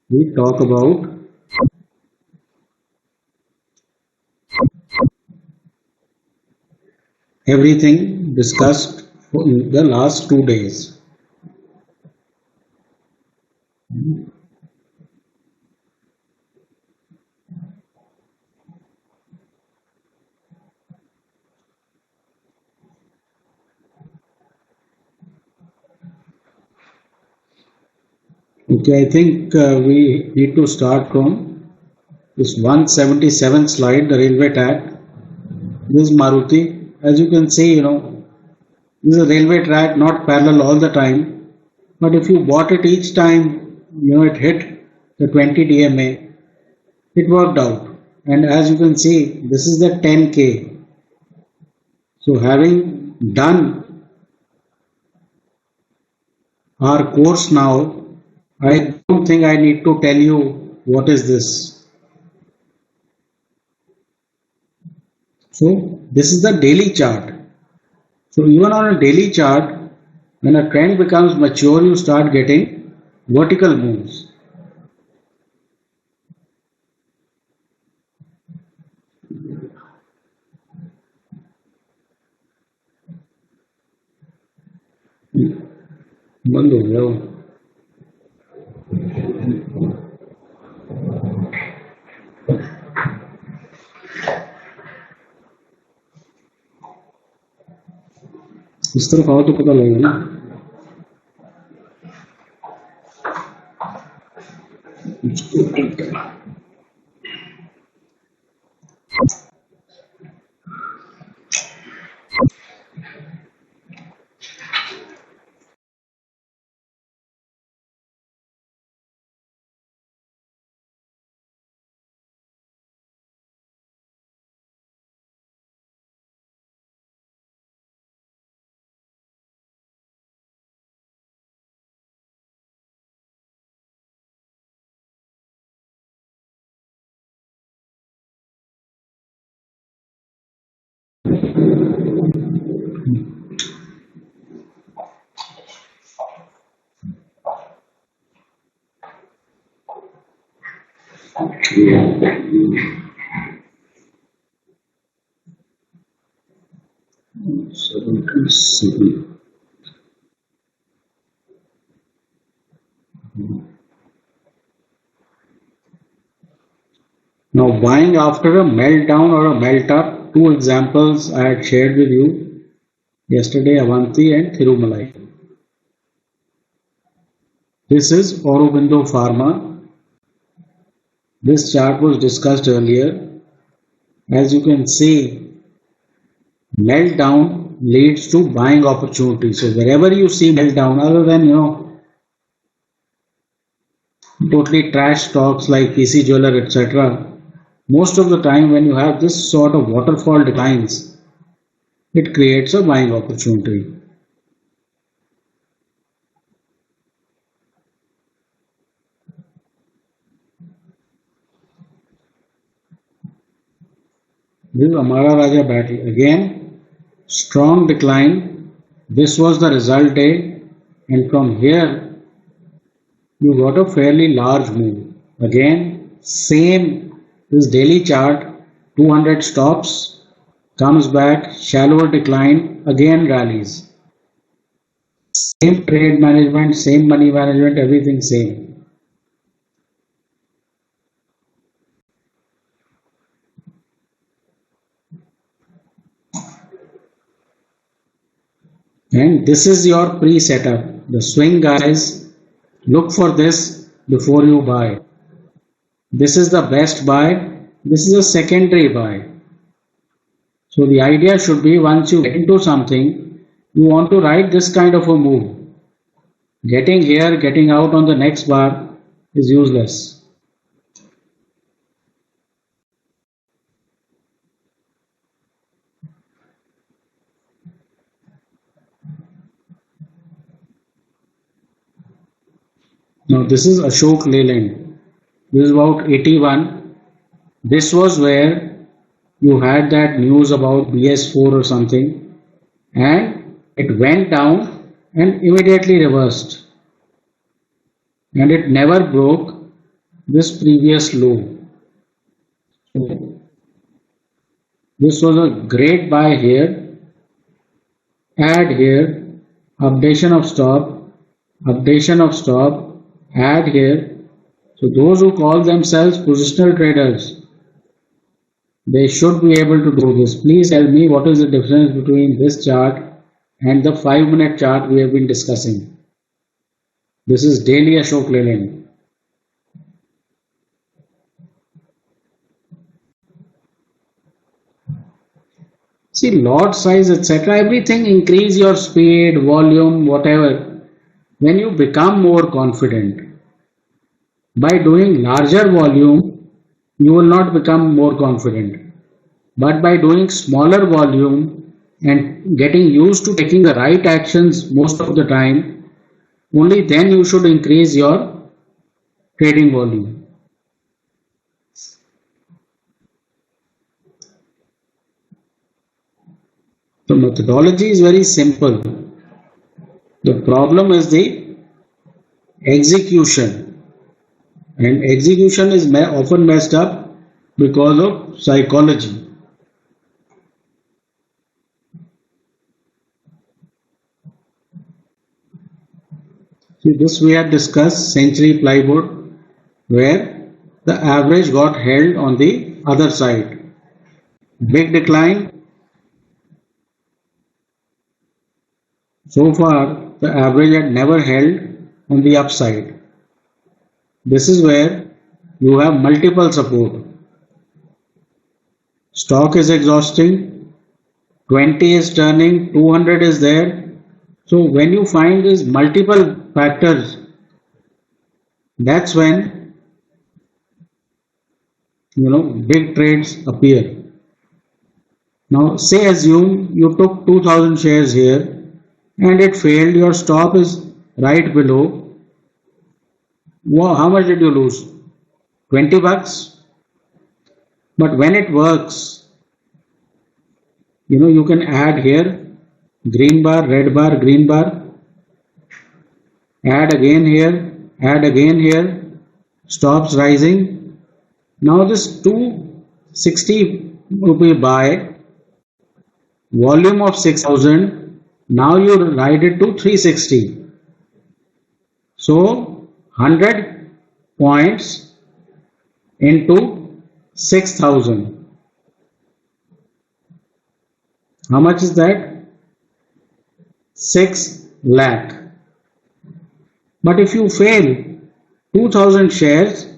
we talk about everything discussed in the last 2 days. Okay, I think we need to start from this 177 slide, the railway track. This is Maruti. As you can see, this is a railway track, not parallel all the time. But if you bought it each time, it hit the 20 DMA, it worked out. And as you can see, this is the 10K. So having done our course now, I don't think I need to tell you what is this. So this is the daily chart. So even on a daily chart, when a trend becomes mature, you start getting vertical moves. बंद हो गया वो इस तरफ आओ तो पता लगेगा ना Now buying after a meltdown or a melt up, two examples I had shared with you yesterday, Avanti and Thirumalai. This is Aurobindo Pharma. This chart was discussed earlier. As you can see, meltdown leads to buying opportunity. So wherever you see meltdown, other than totally trash stocks like PC Jeweler, etc., most of the time when you have this sort of waterfall declines, it creates a buying opportunity. This is Amara Raja battle. Again, strong decline. This was the result day, and from here you got a fairly large move. Again, same this daily chart, 200 stops, comes back, shallower decline, again rallies. Same trade management, same money management, everything same. And this is your pre-setup. The swing guys, look for this before you buy. This is the best buy. This is a secondary buy. So the idea should be once you get into something, you want to ride this kind of a move. Getting here, getting out on the next bar is useless. Now this is Ashok Leyland. This is about 81. This was where you had that news about BS4 or something, and it went down and immediately reversed, and it never broke this previous low. So this was a great buy here, add here, updation of stop, add here. So those who call themselves positional traders, they should be able to do this. Please tell me what is the difference between this chart and the 5-minute chart we have been discussing. This is daily Ashok Leyland. See, lot size, etc. Everything increase your speed, volume, whatever. When you become more confident, by doing larger volume, you will not become more confident. But by doing smaller volume and getting used to taking the right actions most of the time, only then you should increase your trading volume. The methodology is very simple. The problem is the execution, and execution is often messed up because of psychology. See, this we had discussed Century Plywood, where the average got held on the other side. Big decline. So far, the average had never held on the upside. This is where you have multiple support. Stock is exhausting, 20 is turning, 200 is there. So when you find these multiple factors, that's when big trades appear. Now say assume you took 2000 shares here and it failed, your stop is right below. Wow, how much did you lose? 20 bucks. But when it works, you can add here green bar, red bar, green bar, add again here, stops rising. Now this 260 rupee buy, volume of 6000, now you ride it to 360. So 100 points into 6000. How much is that? 6 lakh. But if you fail 2000 shares,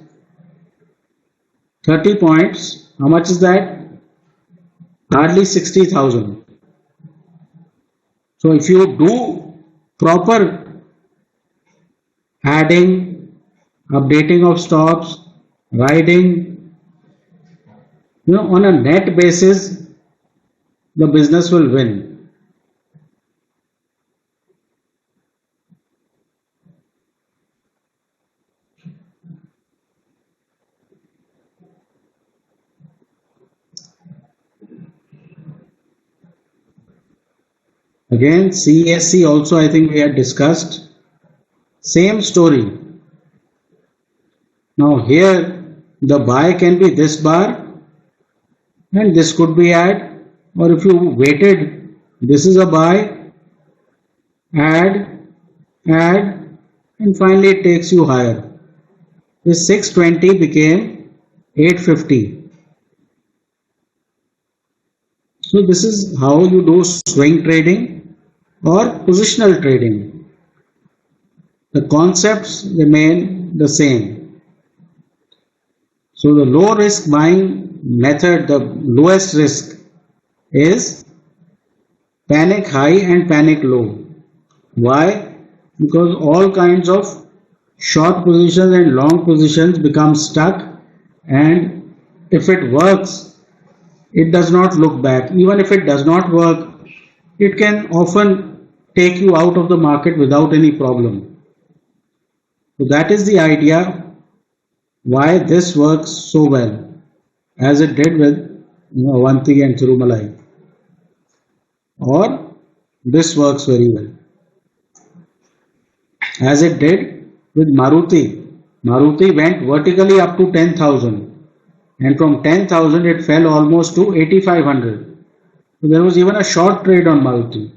30 points, how much is that? Hardly 60,000. So if you do proper adding, updating of stops, riding, on a net basis, the business will win. Again, CSC also I think we had discussed. Same story. Now here the buy can be this bar and this could be add, or if you waited, this is a buy, add, and finally it takes you higher. This 620 became 850. So this is how you do swing trading or positional trading. The concepts remain the same. So the low risk buying method, the lowest risk is panic high and panic low. Why? Because all kinds of short positions and long positions become stuck, and if it works, it does not look back. Even if it does not work, it can often take you out of the market without any problem. So that is the idea why this works so well, as it did with Avanti and Tirumalai, or this works very well, as it did with Maruti Maruti went vertically up to 10,000, and from 10,000 it fell almost to 8,500. So there was even a short trade on Maruti.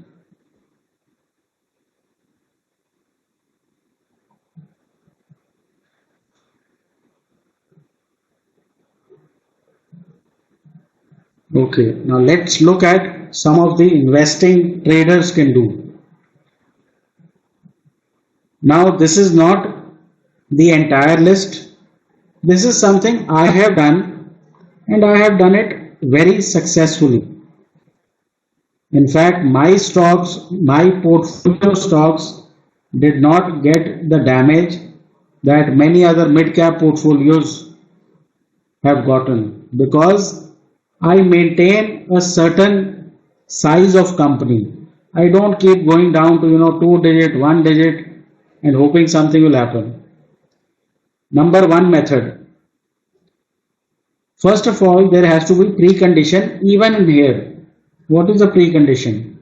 Okay, now let's look at some of the investing traders can do. Now this is not the entire list. This is something I have done, and I have done it very successfully. In fact, my stocks, my portfolio stocks did not get the damage that many other mid cap portfolios have gotten because I maintain a certain size of company. I don't keep going down to two digit, one digit and hoping something will happen. Number one method. First of all, there has to be precondition even in here. What is the precondition?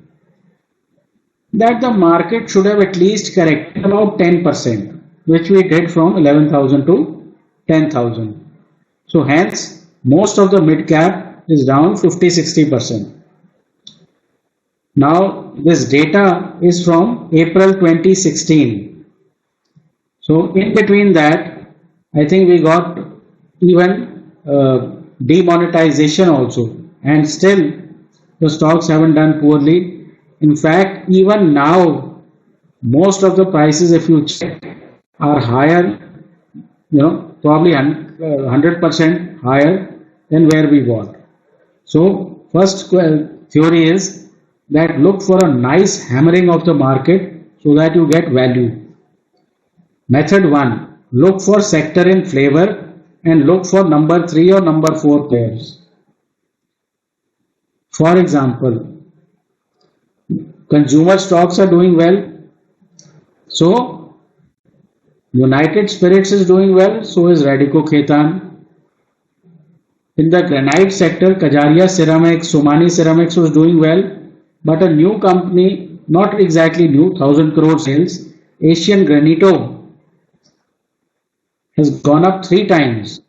That the market should have at least corrected about 10%, which we did from 11,000 to 10,000. So hence, most of the mid cap is down 50-60%. Now, this data is from April 2016. So in between that, I think we got even demonetization also, and still the stocks haven't done poorly. In fact, even now, most of the prices, if you check, are higher, probably 100% higher than where we bought. So, first theory is that look for a nice hammering of the market so that you get value. Method 1, look for sector in flavor and look for number 3 or number 4 pairs. For example, consumer stocks are doing well, so United Spirits is doing well, so is Radico Khaitan. In the granite sector, Kajaria Ceramics, Somani Ceramics was doing well, but a new company, not exactly new, 1000 crore sales, Asian Granito has gone up 3 times.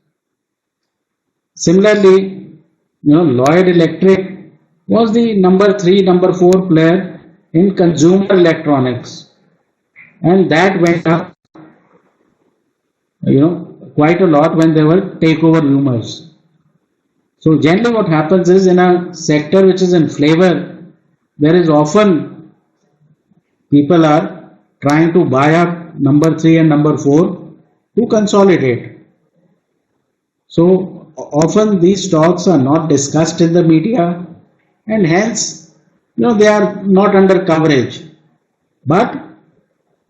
Similarly, Lloyd Electric was the number 3, number 4 player in consumer electronics, and that went up, quite a lot when there were takeover rumors. So generally what happens is in a sector which is in flavor, there is often people are trying to buy up number 3 and number 4 to consolidate. So often these stocks are not discussed in the media and hence they are not under coverage. But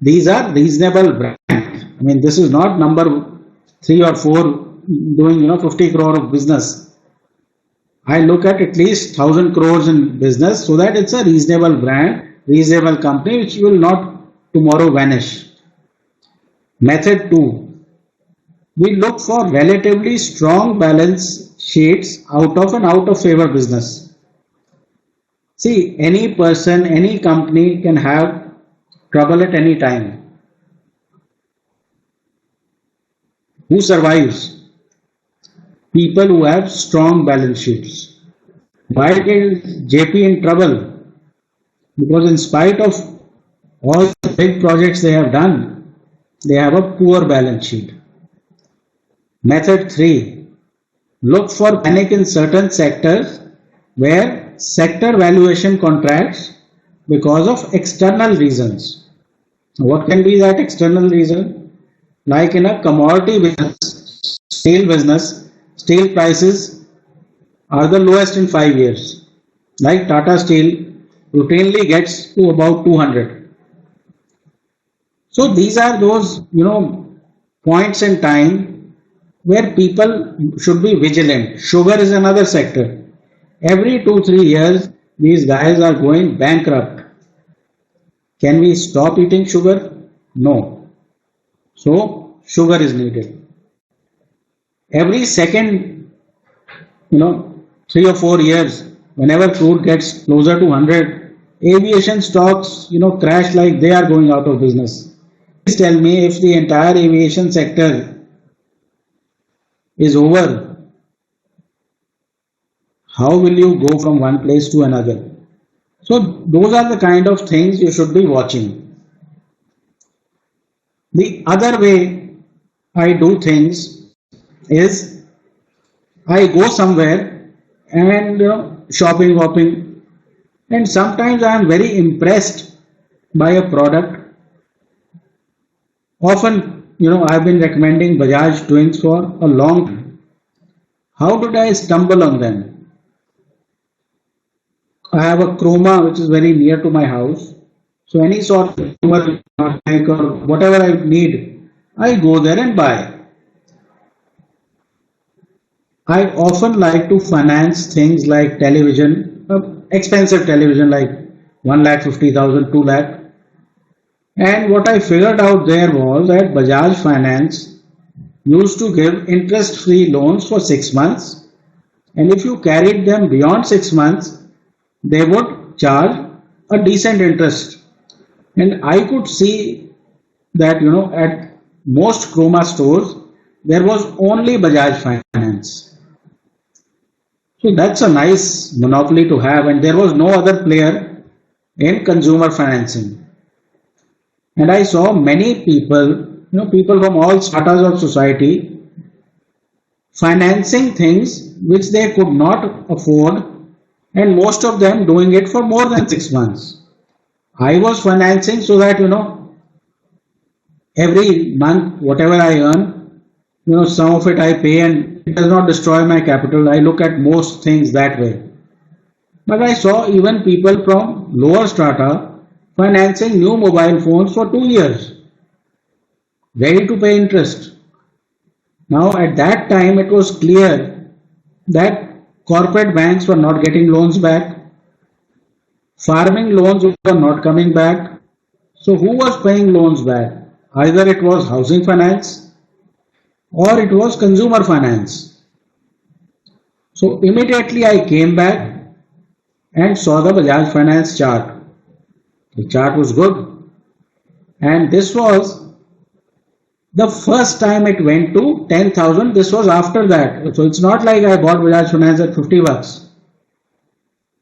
these are reasonable brands. I mean, this is not number 3 or 4 doing 50 crore of business. I look at least 1000 crores in business so that it's a reasonable brand, reasonable company which will not tomorrow vanish. Method 2. We look for relatively strong balance sheets out of an out of favor business. See, any person, any company can have trouble at any time. Who survives? People who have strong balance sheets. Why is JP in trouble? Because in spite of all the big projects they have done, they have a poor balance sheet. Method 3. Look for panic in certain sectors where sector valuation contracts because of external reasons. What can be that external reason? Like in a commodity business, steel business, steel prices are the lowest in 5 years. Like Tata Steel routinely gets to about 200. So these are those, points in time where people should be vigilant. Sugar is another sector. Every 2-3 years, these guys are going bankrupt. Can we stop eating sugar? No. So sugar is needed. Every second, 3 or 4 years, whenever crude gets closer to 100, aviation stocks, crash like they are going out of business. Please tell me if the entire aviation sector is over, how will you go from one place to another? So those are the kind of things you should be watching. The other way I do things is I go somewhere and shopping, hopping, and sometimes I am very impressed by a product. Often, I've been recommending Bajaj Twins for a long time. How did I stumble on them? I have a Chroma which is very near to my house. So any sort of consumer electronic or whatever I need, I go there and buy. I often like to finance things like television, expensive television like 1,50,000, 2 lakh. And what I figured out there was that Bajaj Finance used to give interest-free loans for 6 months, and if you carried them beyond 6 months, they would charge a decent interest. And I could see that at most Chroma stores there was only Bajaj Finance. So that's a nice monopoly to have, and there was no other player in consumer financing. And I saw many people from all stratas of society financing things which they could not afford, and most of them doing it for more than 6 months. I was financing so that every month whatever I earn, some of it I pay and it does not destroy my capital. I look at most things that way. But I saw even people from lower strata financing new mobile phones for 2 years, ready to pay interest. Now at that time it was clear that corporate banks were not getting loans back, farming loans were not coming back. So who was paying loans back? Either it was housing finance or it was consumer finance. So immediately I came back and saw the Bajaj Finance chart. The chart was good, and this was the first time it went to 10,000. This was after that. So it's not like I bought Bajaj Finance at 50 bucks.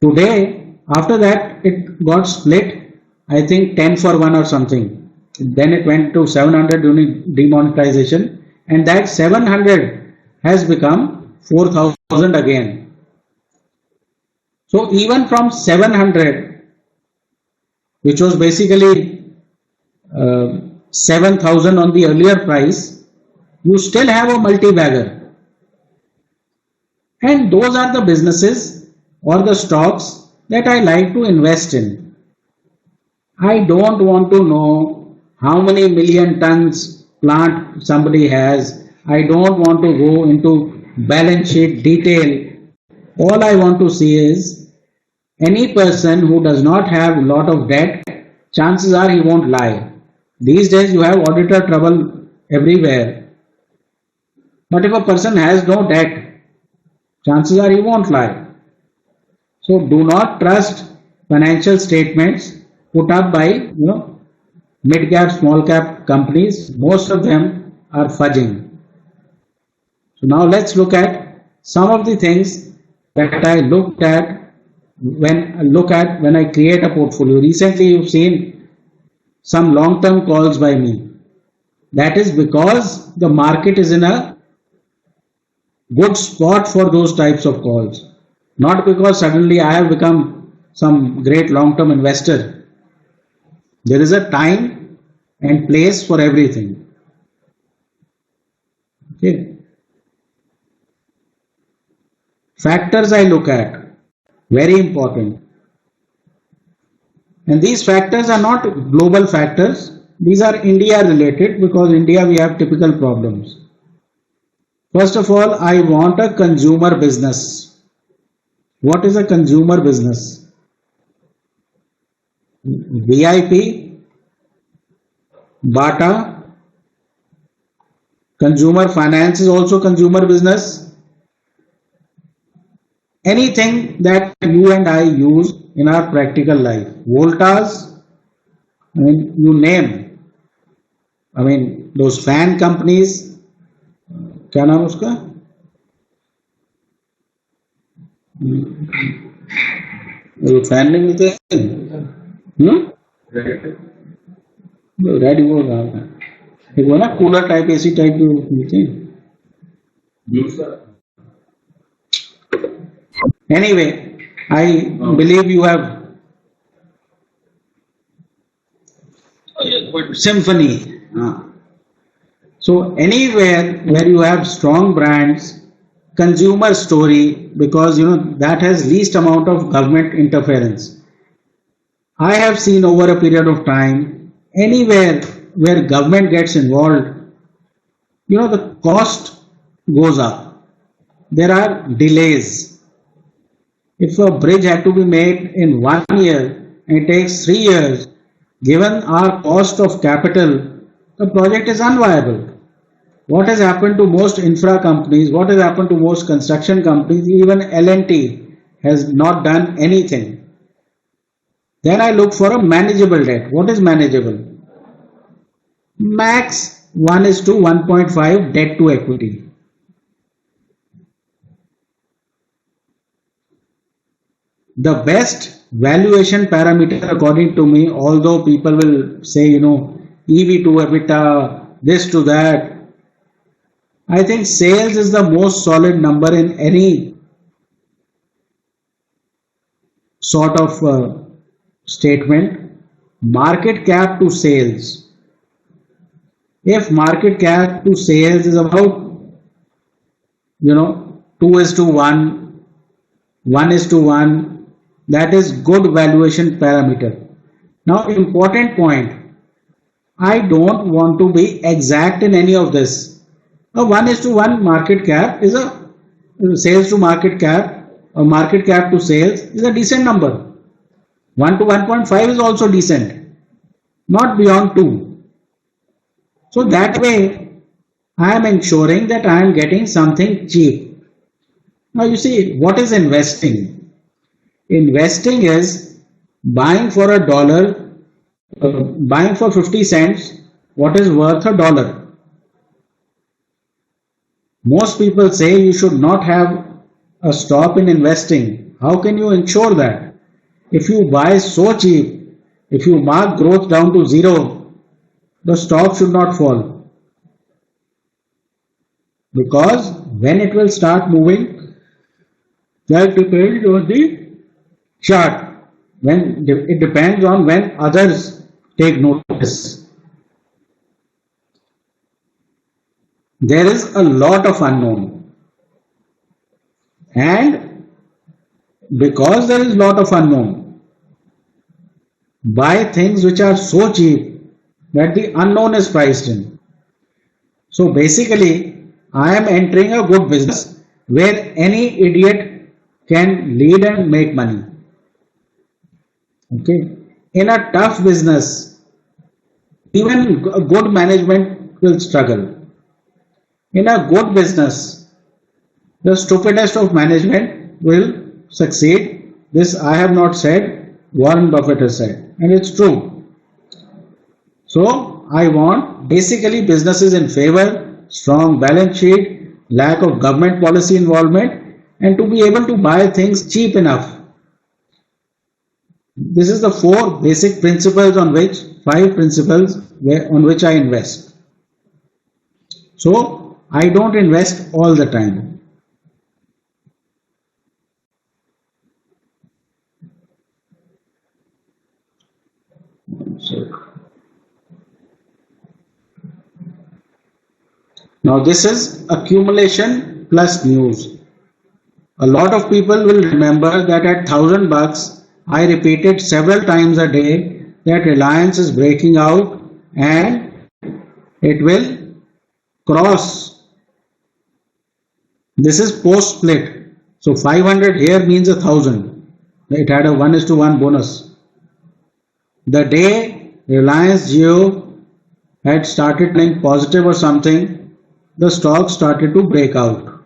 Today, after that, it got split, I think 10 for 1 or something. Then it went to 700 during demonetization, and that 700 has become 4,000 again. So even from 700, which was basically 7,000 on the earlier price, you still have a multi-bagger. And those are the businesses or the stocks that I like to invest in. I don't want to know how many million tons plant somebody has. I don't want to go into balance sheet detail. All I want to see is any person who does not have a lot of debt, chances are he won't lie. These days you have auditor trouble everywhere. But if a person has no debt, chances are he won't lie. So do not trust financial statements put up by mid cap, small cap companies. Most of them are fudging. So now let's look at some of the things that I looked at when I create a portfolio. Recently you've seen some long-term calls by me. That is because the market is in a good spot for those types of calls. Not because suddenly I have become some great long-term investor. There is a time and place for everything. Okay. Factors I look at, very important. And these factors are not global factors. These are India related, because India we have typical problems. First of all, I want a consumer business. What is a consumer business? VIP, Bata, consumer finance is also consumer business. Anything that you and I use in our practical life, Voltas, you name, those fan companies, क्या नाम उसका, वो fan नहीं मिलते हैं? Red वो रहा है। एक वो ना कूलर टाइप एसी टाइप भी मिलते हैं। Anyway, I believe you have symphony. So anywhere where you have strong brands, consumer story, because that has least amount of government interference. I have seen over a period of time, anywhere where government gets involved, the cost goes up. There are delays. If a bridge had to be made in 1 year and it takes 3 years, given our cost of capital, the project is unviable. What has happened to most infra companies, what has happened to most construction companies, even L&T has not done anything. Then I look for a manageable debt. What is manageable? Max 1 is to 1.5 debt to equity. The best valuation parameter according to me, although people will say, EV to EBITDA, this to that, I think sales is the most solid number in any sort of statement. Market cap to sales. If market cap to sales is about, 2 is to 1, 1 is to 1, that is good valuation parameter. Now, important point, I don't want to be exact in any of this. A 1 is to 1 market cap is a sales to market cap or market cap to sales is a decent number. 1 to 1.5 is also decent, not beyond 2. So that way, I am ensuring that I am getting something cheap. Now you see, what is investing? Investing is buying for $1, buying for 50 cents, what is worth $1. Most people say you should not have a stop in investing. How can you ensure that? If you buy so cheap, if you mark growth down to 0, the stock should not fall. Because when it will start moving, that depends on the chart. When it depends on when others take notice. There is a lot of unknown, and because there is a lot of unknown, buy things which are so cheap that the unknown is priced in. So basically, I am entering a good business where any idiot can lead and make money. Okay. In a tough business, even a good management will struggle. In a good business, the stupidest of management will succeed. This I have not said, Warren Buffett has said, and it's true. So I want basically businesses in favor, strong balance sheet, lack of government policy involvement, and to be able to buy things cheap enough. This is the 4 basic principles on which, 5 principles on which I invest. So I don't invest all the time. Now this is accumulation plus news. A lot of people will remember that at $1,000 I repeated several times a day that Reliance is breaking out and it will cross. This is post split. So 500 here means 1,000. It had a 1 is to 1 bonus. The day Reliance Jio had started turning positive or something, the stock started to break out.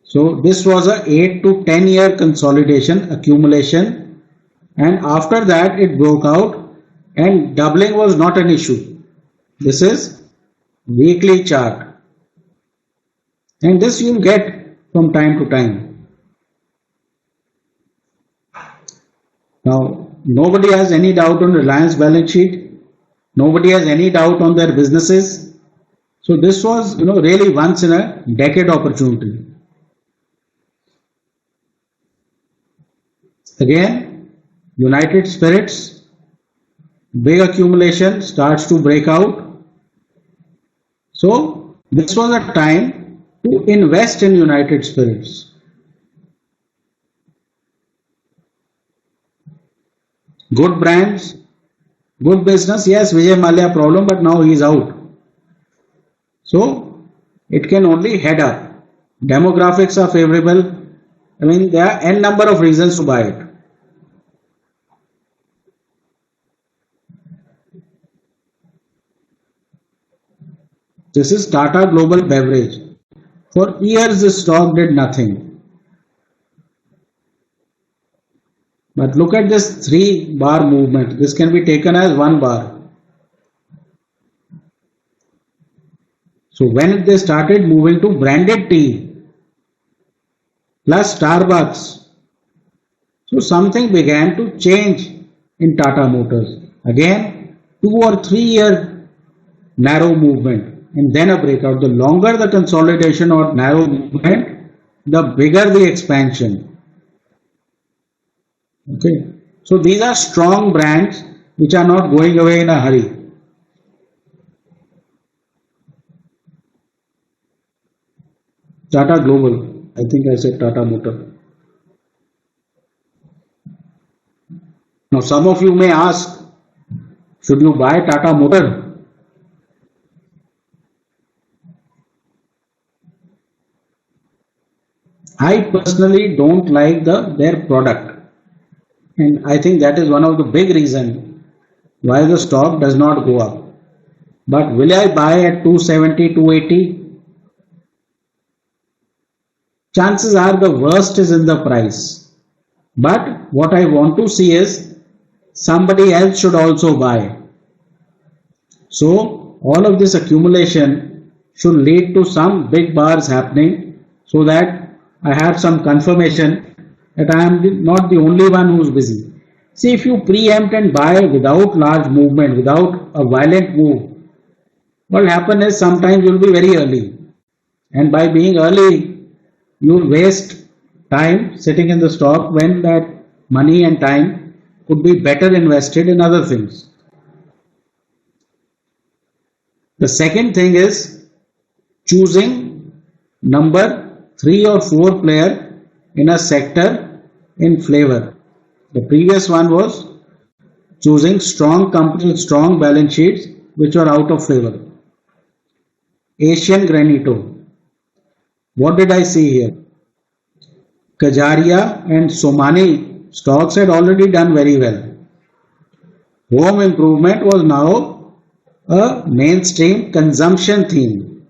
So this was a 8 to 10 year consolidation accumulation, and after that it broke out and doubling was not an issue. This is weekly chart, and this you will get from time to time. Now, nobody has any doubt on Reliance balance sheet. Nobody has any doubt on their businesses. So this was, really once in a decade opportunity. Again, United Spirits, big accumulation starts to break out. So this was a time to invest in United Spirits. Good brands, good business. Yes, Vijay Mallya problem, but now he's out. So it can only head up. Demographics are favorable. I mean, there are n number of reasons to buy it. This is Tata Global Beverage. For years, this stock did nothing. But look at this 3-bar movement. This can be taken as 1 bar. So when they started moving to branded tea plus Starbucks, so something began to change in Tata Motors. Again, 2 or 3 year narrow movement and then a breakout. The longer the consolidation or narrow movement, the bigger the expansion. Okay, so these are strong brands which are not going away in a hurry. Tata Global, I think I said Tata Motor. Now some of you may ask, should you buy Tata Motor? I personally don't like their product. And I think that is one of the big reasons why the stock does not go up. But will I buy at 270, 280? Chances are the worst is in the price. But what I want to see is somebody else should also buy. So all of this accumulation should lead to some big bars happening so that I have some confirmation that I am not the only one who is busy. See, if you preempt and buy without large movement, without a violent move, what will happen is sometimes you will be very early. And by being early, you will waste time sitting in the stock when that money and time could be better invested in other things. The second thing is choosing number 3 or 4 player in a sector in flavor. The previous one was choosing strong companies with strong balance sheets which are out of favor. Asian Granito. What did I see here? Kajaria and Somani stocks had already done very well. Home improvement was now a mainstream consumption theme.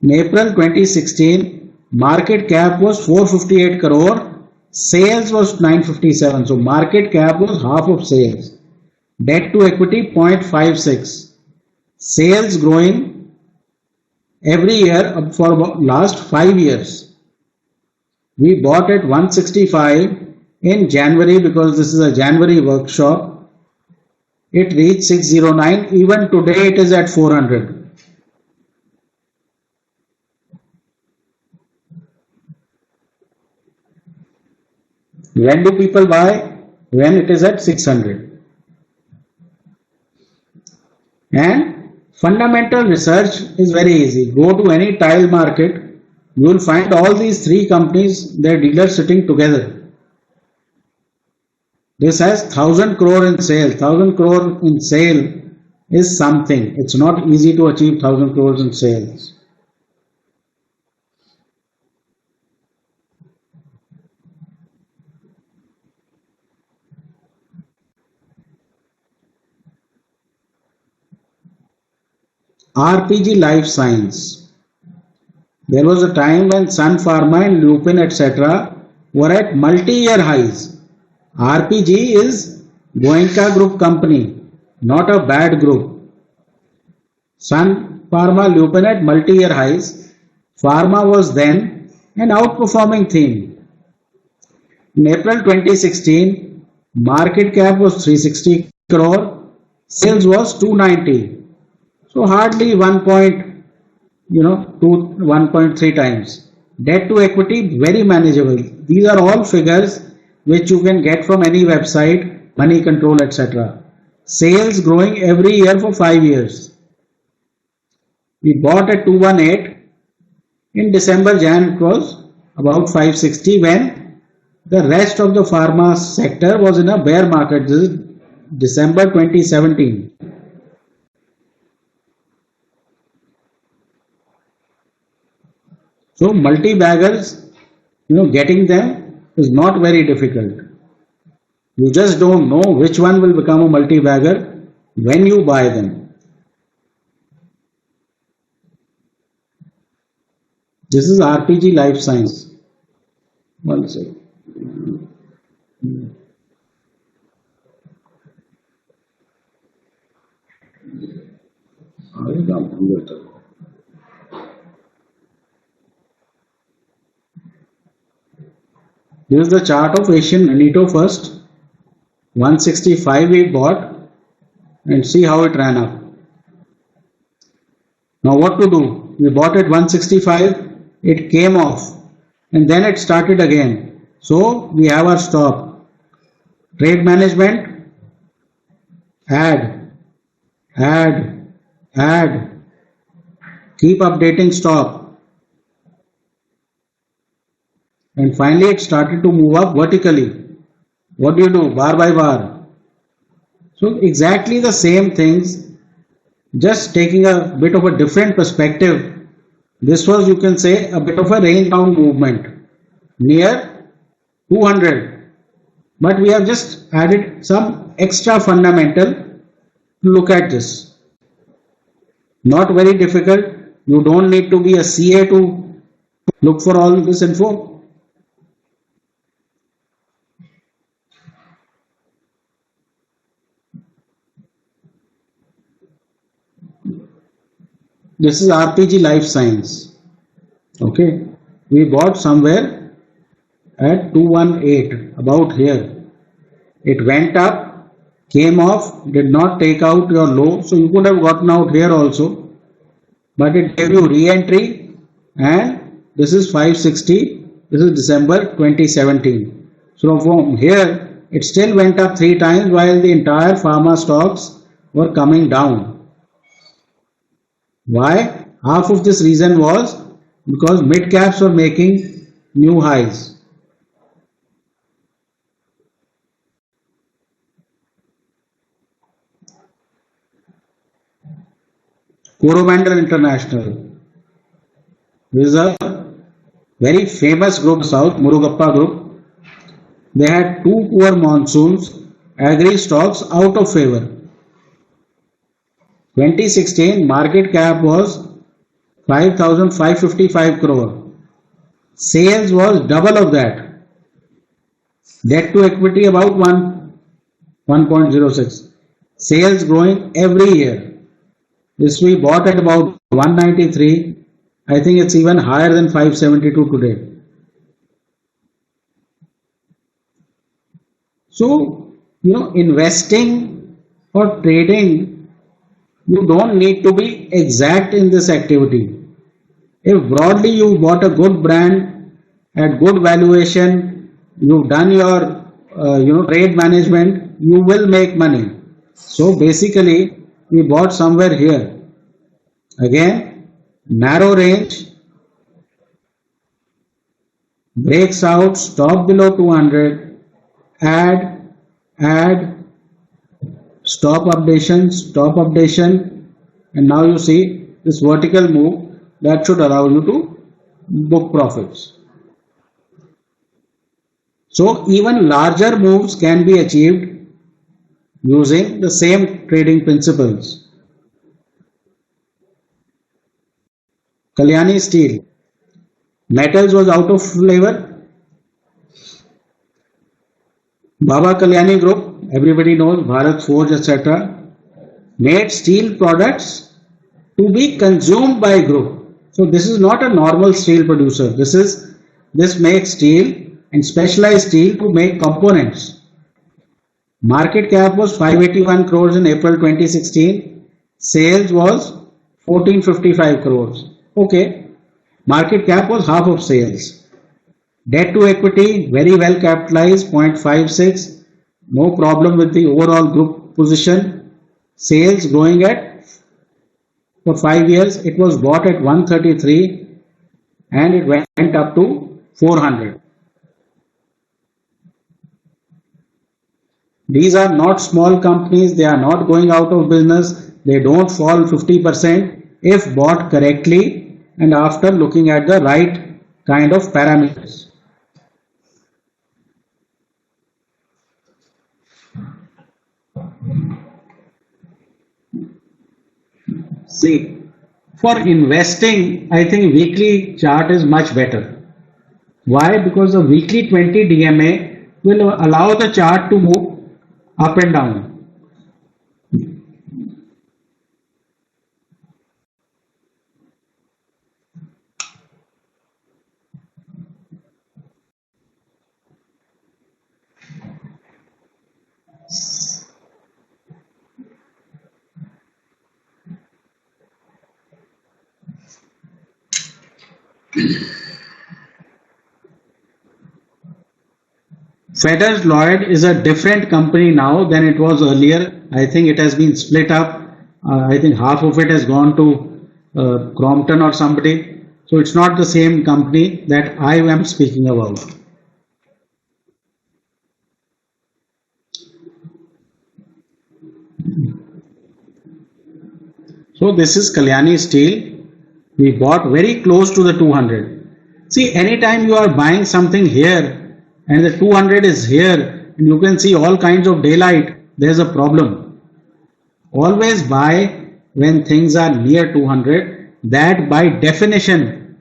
In April 2016, market cap was 458 crore, sales was 957. So market cap was half of sales. Debt to equity 0.56. Sales growing every year for last 5 years. We bought at 165 in January because this is a January workshop. It reached 609. Even today it is at 400. When do people buy? When it is at 600. And fundamental research is very easy. Go to any tile market, you will find all these 3 companies, their dealers sitting together. This has 1000 crore in sale. 1000 crore in sale is something. It's not easy to achieve 1000 crores in sales. RPG Life Science. There was a time when Sun Pharma and Lupin etc. were at multi-year highs. RPG is Goenka Group company, not a bad group. Sun Pharma, Lupin at multi-year highs. Pharma was then an outperforming theme. In April 2016, Market cap was 360 crore. Sales was 290. So hardly 1.3 times. Debt to equity very manageable. These are all figures which you can get from any website, money control, etc. Sales growing every year for 5 years. We bought at 218. In December, Jan it was about 560 when the rest of the pharma sector was in a bear market. This is December 2017. So multi-baggers, getting them is not very difficult. You just don't know which one will become a multi-bagger when you buy them. This is RPG Life Science. One second. This is the chart of Asian Magneto first. 165 we bought and see how it ran up. Now what to do? We bought at 165, it came off and then it started again. So we have our stop. Trade management, add, keep updating stop. And finally it started to move up vertically. What do? Bar by bar. So exactly the same things, just taking a bit of a different perspective. This was, you can say, a bit of a range bound movement near 200. But we have just added some extra fundamental to look at this. Not very difficult. You don't need to be a CA to look for all this info. This is RPG Life Science. Okay, we bought somewhere at 218, about here. It went up, came off, did not take out your low, so you could have gotten out here also, but it gave you re-entry, and this is 560. This is December 2017. So from here, it still went up 3 times while the entire pharma stocks were coming down. Why? Half of this reason was because mid caps were making new highs. Coromandel International. This is a very famous group, South Murugappa group. They had 2 poor monsoons, agri stocks out of favor. 2016 market cap was 5,555 crore. Sales was double of that. Debt to equity about 1.06. Sales growing every year. This we bought at about 193. I think it's even higher than 572 today. So, investing or trading, you don't need to be exact in this activity. If broadly you bought a good brand at good valuation, you've done your trade management, you will make money. So basically we bought somewhere here. Again, narrow range, breaks out, stop below 200, add, stop updation, and now you see this vertical move that should allow you to book profits. So even larger moves can be achieved using the same trading principles. Kalyani Steel. Metals was out of flavor. Baba Kalyani Group, everybody knows, Bharat Forge, etc., made steel products to be consumed by group. So this is not a normal steel producer. This makes steel and specialized steel to make components. Market cap was 581 crores in April 2016. Sales was 1455 crores. Okay. Market cap was half of sales. Debt to equity, very well capitalized, 0.56. No problem with the overall group position. Sales growing at, for 5 years, it was bought at 133 and it went up to 400. These are not small companies, they are not going out of business, they don't fall 50% if bought correctly and after looking at the right kind of parameters. See, for investing, I think weekly chart is much better. Why? Because the weekly 20 DMA will allow the chart to move up and down. Feders Lloyd is a different company now than it was earlier. I think it has been split up. I think half of it has gone to Crompton or somebody. So it's not the same company that I am speaking about. So this is Kalyani Steel. We bought very close to the 200. See, anytime you are buying something here and the 200 is here, and you can see all kinds of daylight, there's a problem. Always buy when things are near 200. That by definition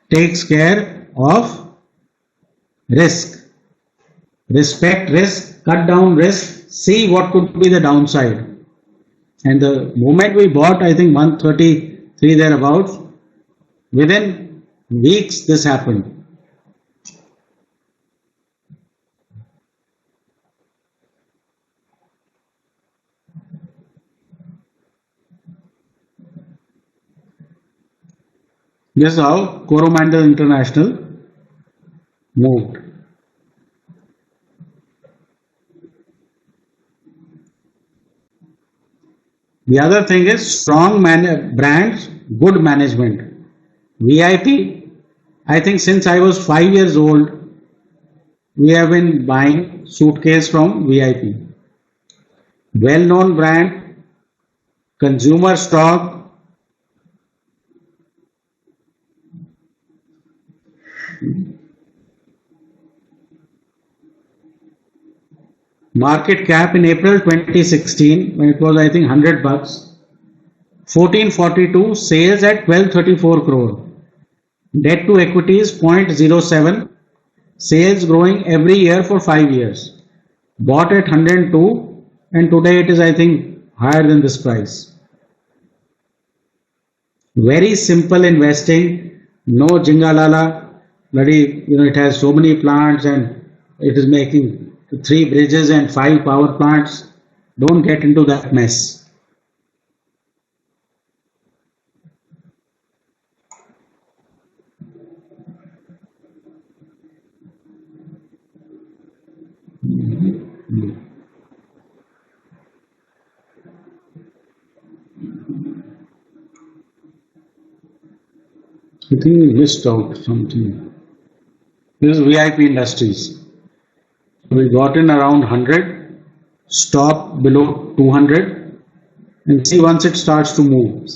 takes care of risk. Respect risk, cut down risk, see what could be the downside. And the moment we bought, I think 133 thereabouts, within weeks this happened. This is how Coromandel International moved. The other thing is strong brands, good management. VIP, I think since I was 5 years old, we have been buying suitcase from VIP. Well-known brand, consumer stock. Market cap in April 2016, when it was I think 100 bucks, 1442, sales at 1234 crore. Debt to equity is 0.07, sales growing every year for 5 years. Bought at 102 and today it is I think higher than this price. Very simple investing, no jingalala, bloody, it has so many plants and it is making 3 bridges and 5 power plants. Don't get into that mess. I think we missed out something. This is VIP Industries. We got in around 100, stop below 200 and see once it starts to move.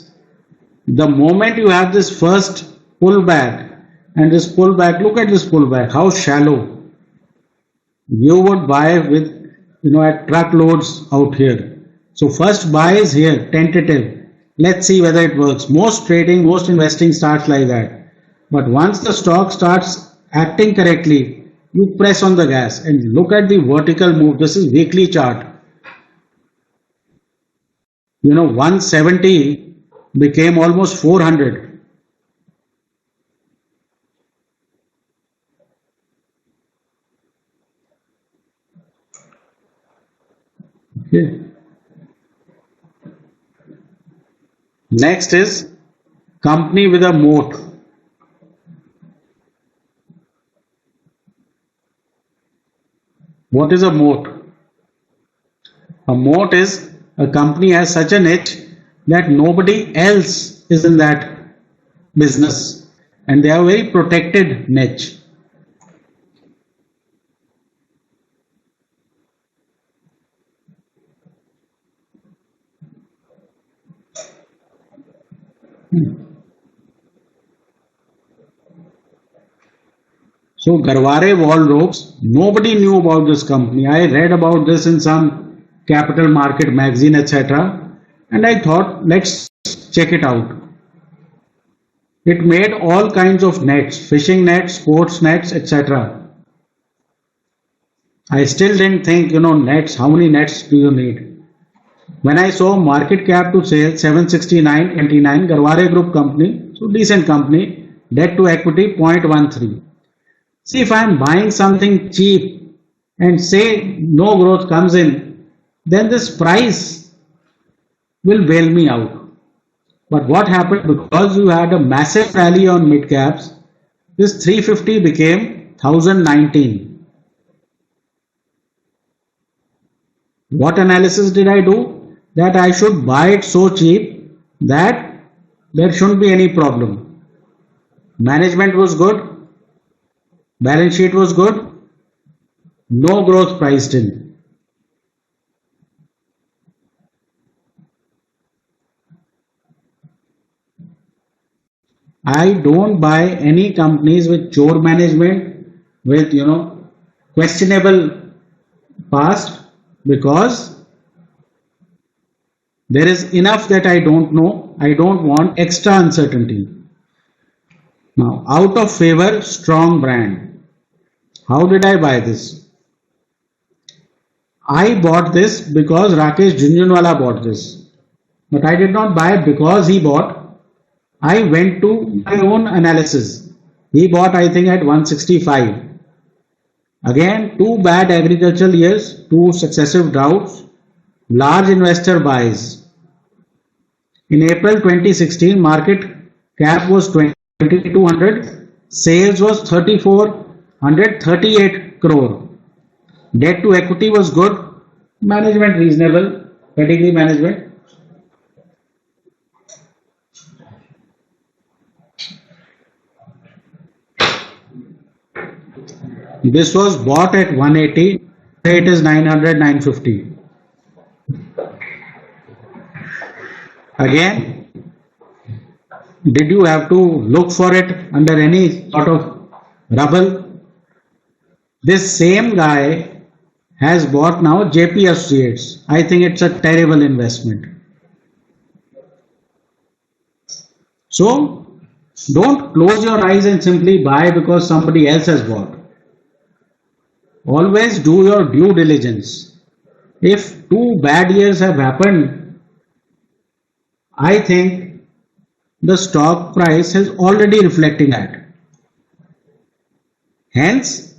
The moment you have this first pullback and this pullback, look at this pullback, how shallow. You would buy with, at truckloads out here. So first buy is here, tentative. Let's see whether it works. Most trading, most investing starts like that. But once the stock starts acting correctly, you press on the gas and look at the vertical move. This is weekly chart. 170 became almost 400. Okay. Next is company with a moat. What is a moat? A moat is a company has such a niche that nobody else is in that business, and they are very protected niche. So Garware Wardrobes, nobody knew about this company. I read about this in some capital market magazine, etc. And I thought, let's check it out. It made all kinds of nets, fishing nets, sports nets, etc. I still didn't think, nets, how many nets do you need? When I saw market cap to sales 769.29, Garware Group company, so decent company, debt to equity 0.13. See, if I am buying something cheap and say no growth comes in, then this price will bail me out. But what happened, because you had a massive rally on mid caps, this 350 became 1019. What analysis did I do? That I should buy it so cheap that there shouldn't be any problem. Management was good, balance sheet was good, no growth priced in. I don't buy any companies with chore management, with questionable past, because there is enough that I don't know. I don't want extra uncertainty. Now, out of favor, strong brand. How did I buy this? I bought this because Rakesh Jhunjhunwala bought this. But I did not buy it because he bought. I went to my own analysis. He bought, I think, at 165. Again, two bad agricultural years, two successive droughts, large investor buys. In April 2016, market cap was 2200, sales was 3438 crore. Debt to equity was good, management reasonable, pedigree management. This was bought at 180, it is 900, 950. Again, did you have to look for it under any sort of rubble? This same guy has bought now JP Associates. I think it's a terrible investment. So, don't close your eyes and simply buy because somebody else has bought. Always do your due diligence. If two bad years have happened, I think the stock price is already reflecting that. Hence,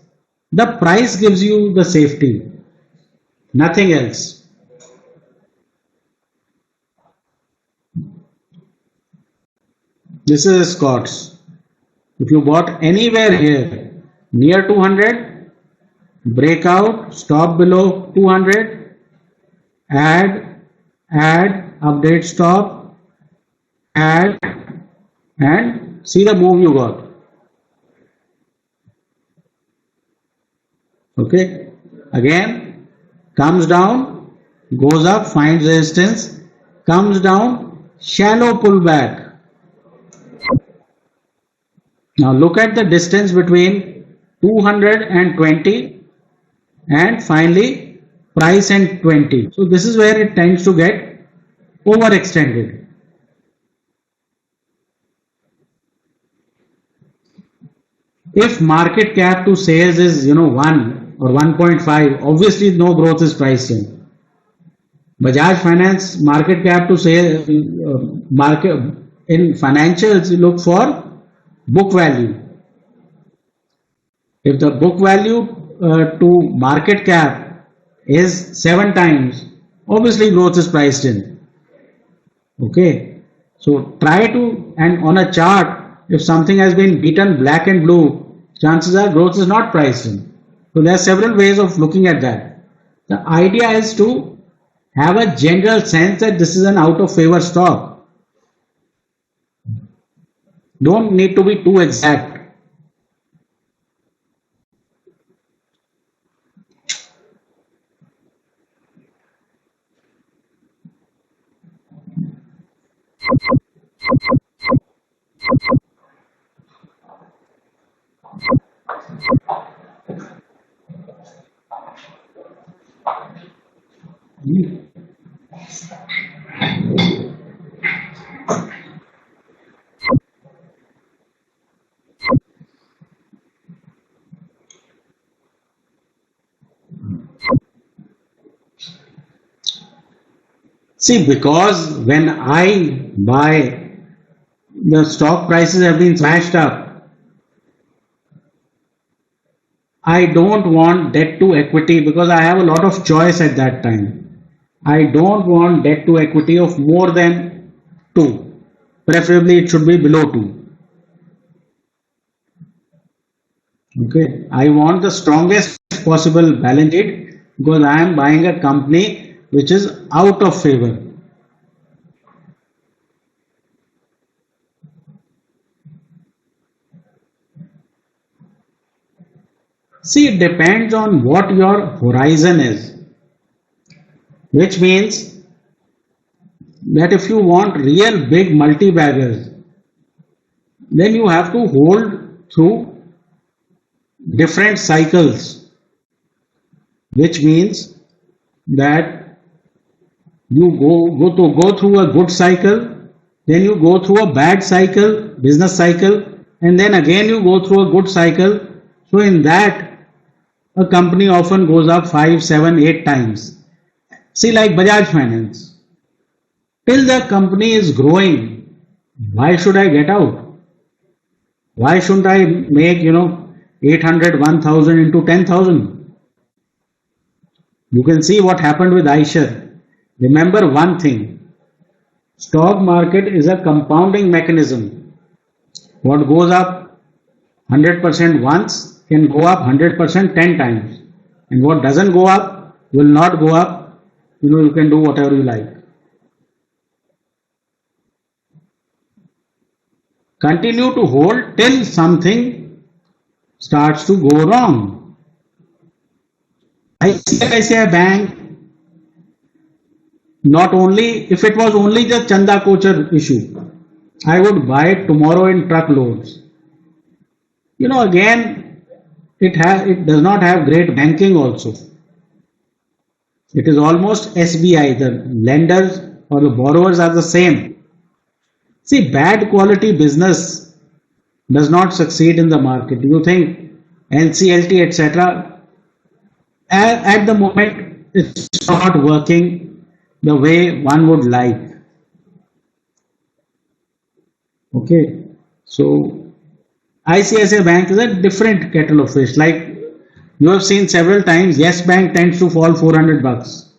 the price gives you the safety, nothing else. This is Scott's. If you bought anywhere here near 200, breakout, stop below 200, add, update stop, add, and see the move you got. Okay, again comes down, goes up, finds resistance, comes down, shallow pullback. Now look at the distance between 220 and finally price and 20. So this is where it tends to get overextended. If market cap to sales is 1 or 1.5, obviously no growth is priced in. Bajaj Finance market cap to sales, market in financials, you look for book value. If the book value to market cap is 7 times, Obviously growth is priced in. Okay. So try to, and on a chart, if something has been beaten black and blue, chances are growth is not priced in. So there are several ways of looking at that. The idea is to have a general sense that this is an out of favor stock. Don't need to be too exact. See, because when I buy, the stock prices have been smashed up. I don't want debt to equity because I have a lot of choice at that time. I don't want debt to equity of more than 2. Preferably it should be below 2. Okay. I want the strongest possible balance sheet because I am buying a company which is out of favor. See, it depends on what your horizon is, which means that if you want real big multi-baggers, then you have to hold through different cycles, which means that you go through a good cycle, then you go through a bad cycle, business cycle, and then again you go through a good cycle. So in that, a company often goes up 5, 7, 8 times. See, like Bajaj Finance, till the company is growing, why should I get out? Why shouldn't I make 800, 1000 into 10,000? You can see what happened with Eicher. Remember one thing, stock market is a compounding mechanism. What goes up 100% once can go up 100% 10 times, and what doesn't go up will not go up. You can do whatever you like. Continue to hold till something starts to go wrong. ICICI Bank, not only if it was only the Chanda Kochar issue, I would buy it tomorrow in truckloads. Again, it does not have great banking also. It is almost SBI. The lenders or the borrowers are the same. See, bad quality business does not succeed in the market. You think NCLT, etc. At the moment, it's not working the way one would like. Okay, so ICICI Bank is a different kettle of fish. Like you have seen several times, Yes Bank tends to fall 400 bucks.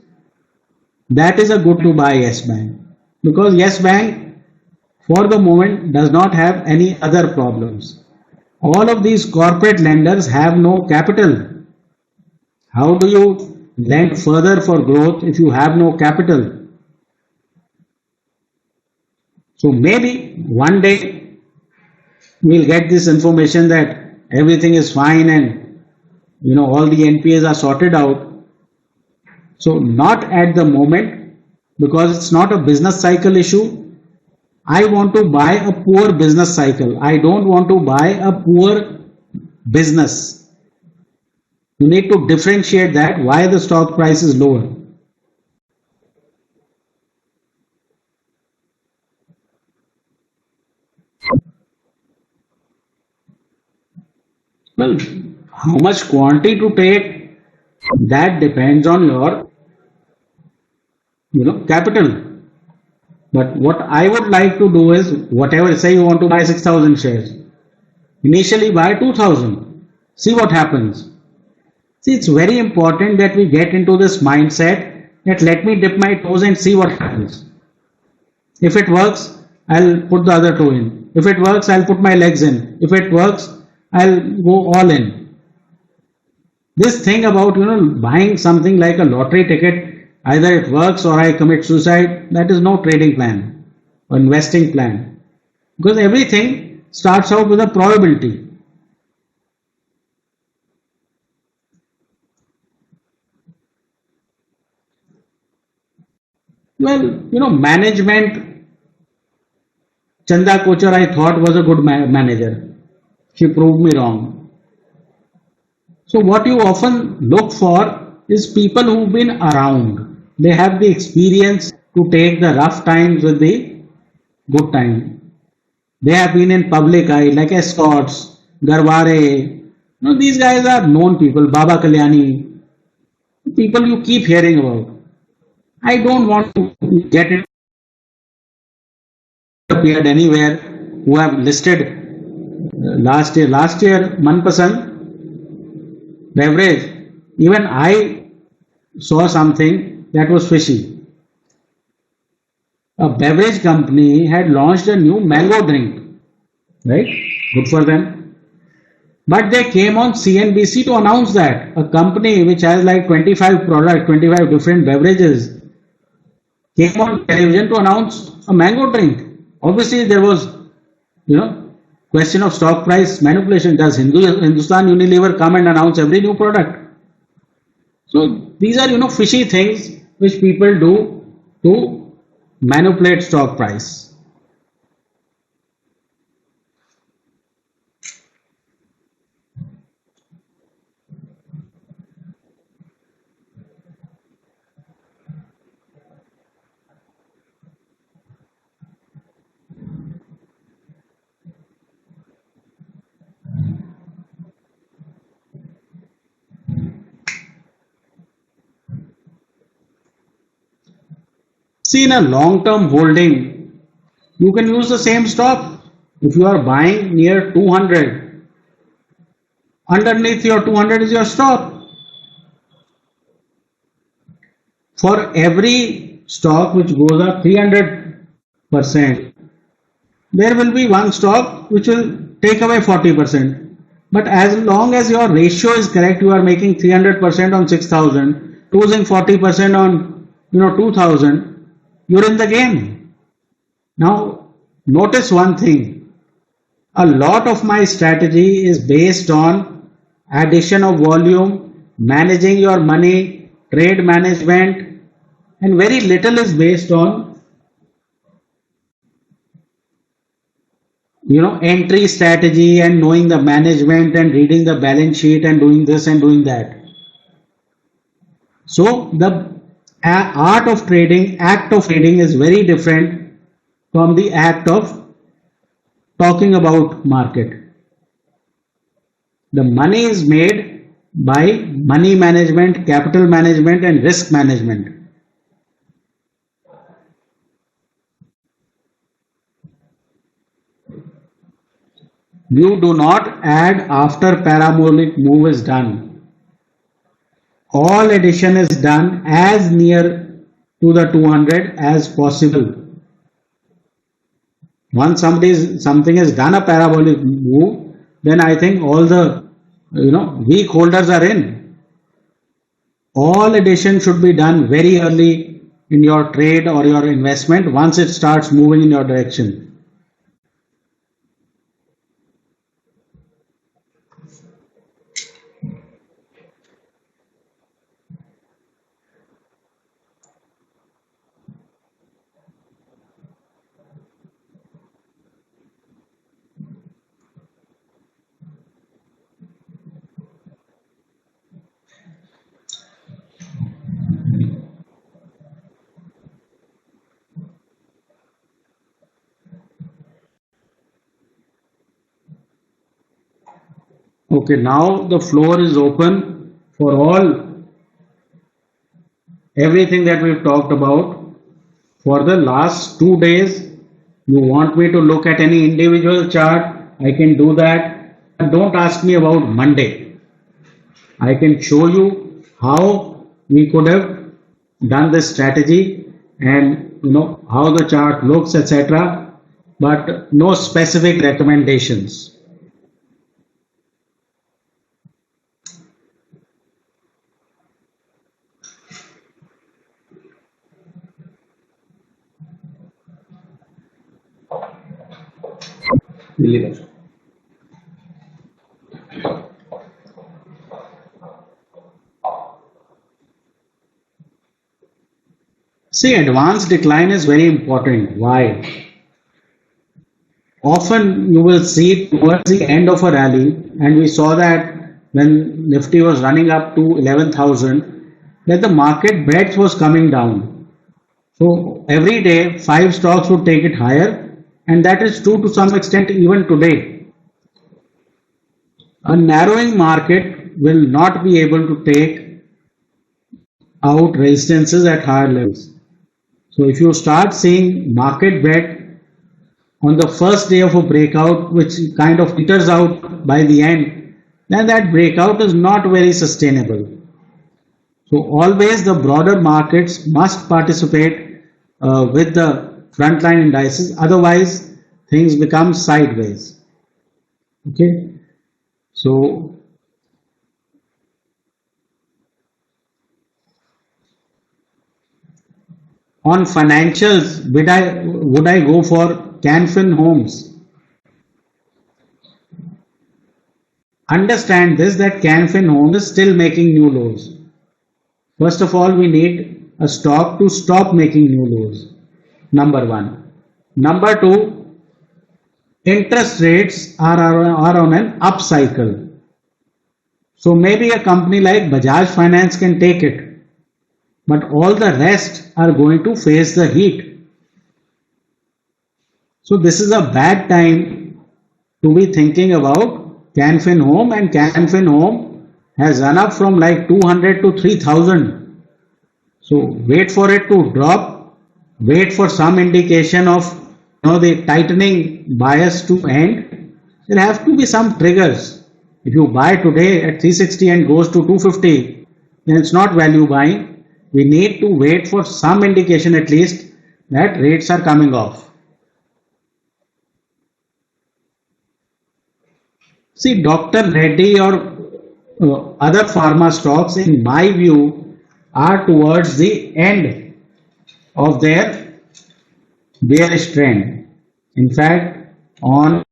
That is a good to buy Yes Bank because Yes Bank for the moment does not have any other problems. All of these corporate lenders have no capital. How do you lend further for growth if you have no capital? So maybe one day we'll get this information that everything is fine and all the NPAs are sorted out. So not at the moment because it's not a business cycle issue. I want to buy a poor business cycle. I don't want to buy a poor business. You need to differentiate that why the stock price is lower. Well, how much quantity to take, that depends on your capital. But what I would like to do is, whatever, say you want to buy 6,000 shares, initially buy 2,000, see what happens. See, it's very important that we get into this mindset that let me dip my toes and see what happens. If it works, I'll put the other toe in. If it works, I'll put my legs in. If it works, I'll go all in. This thing about buying something like a lottery ticket, either it works or I commit suicide, that is no trading plan or investing plan. Because everything starts out with a probability. Well, management, Chanda Kochar I thought was a good manager. She proved me wrong. So what you often look for is people who've been around. They have the experience to take the rough times with the good time. They have been in public eye like Escorts, Garware. These guys are known people. Baba Kalyani, people you keep hearing about. I don't want to get it appeared anywhere who have listed last year. Last year, Manpasand beverage. Even I saw something that was fishy. A beverage company had launched a new mango drink, right? Good for them. But they came on CNBC to announce that a company which has like 25 products, 25 different beverages, came on television to announce a mango drink. Obviously, there was, question of stock price manipulation. Does Hindustan Unilever come and announce every new product? So these are, fishy things which people do to manipulate stock price. See, in a long-term holding, you can use the same stop. If you are buying near 200, underneath your 200 is your stop. For every stock which goes up 300%, there will be one stock which will take away 40%. But as long as your ratio is correct, you are making 300% on 6,000, losing 40% on 2,000. You're in the game. Now, notice one thing. A lot of my strategy is based on addition of volume, managing your money, trade management, and very little is based on entry strategy and knowing the management and reading the balance sheet and doing this and doing that. So the art of trading, act of trading is very different from the act of talking about market. The money is made by money management, capital management and risk management. You do not add after parabolic move is done. All addition is done as near to the 200 as possible. Once something has done a parabolic move, then I think all the weak holders are in. All addition should be done very early in your trade or your investment once it starts moving in your direction. Okay, now the floor is open for everything that we've talked about. For the last 2 days, you want me to look at any individual chart, I can do that. And don't ask me about Monday. I can show you how we could have done this strategy and how the chart looks, etc. But no specific recommendations. Deliver. See, advanced decline is very important. Why? Often you will see towards the end of a rally, and we saw that when Nifty was running up to 11,000, that the market breadth was coming down. So every day, five stocks would take it higher, and that is true to some extent even today. A narrowing market will not be able to take out resistances at higher levels. So if you start seeing market breadth on the first day of a breakout, which kind of peters out by the end, then that breakout is not very sustainable. So always the broader markets must participate with the frontline indices, otherwise things become sideways. Okay, so on financials, would I go for Canfin Homes? Understand this, that Canfin Homes is still making new lows. First of all, we need a stock to stop making new lows. Number one. Number two, interest rates are on an up cycle. So maybe a company like Bajaj Finance can take it, but all the rest are going to face the heat. So this is a bad time to be thinking about Canfin Home, and Canfin Home has run up from like 200 to 3000. So wait for it to drop, wait for some indication of the tightening bias to end. There have to be some triggers. If you buy today at 360 and goes to 250, then it's not value buying. We need to wait for some indication at least that rates are coming off. See, Dr. Reddy or other pharma stocks, in my view, are towards the end of their bearish trend. In fact, on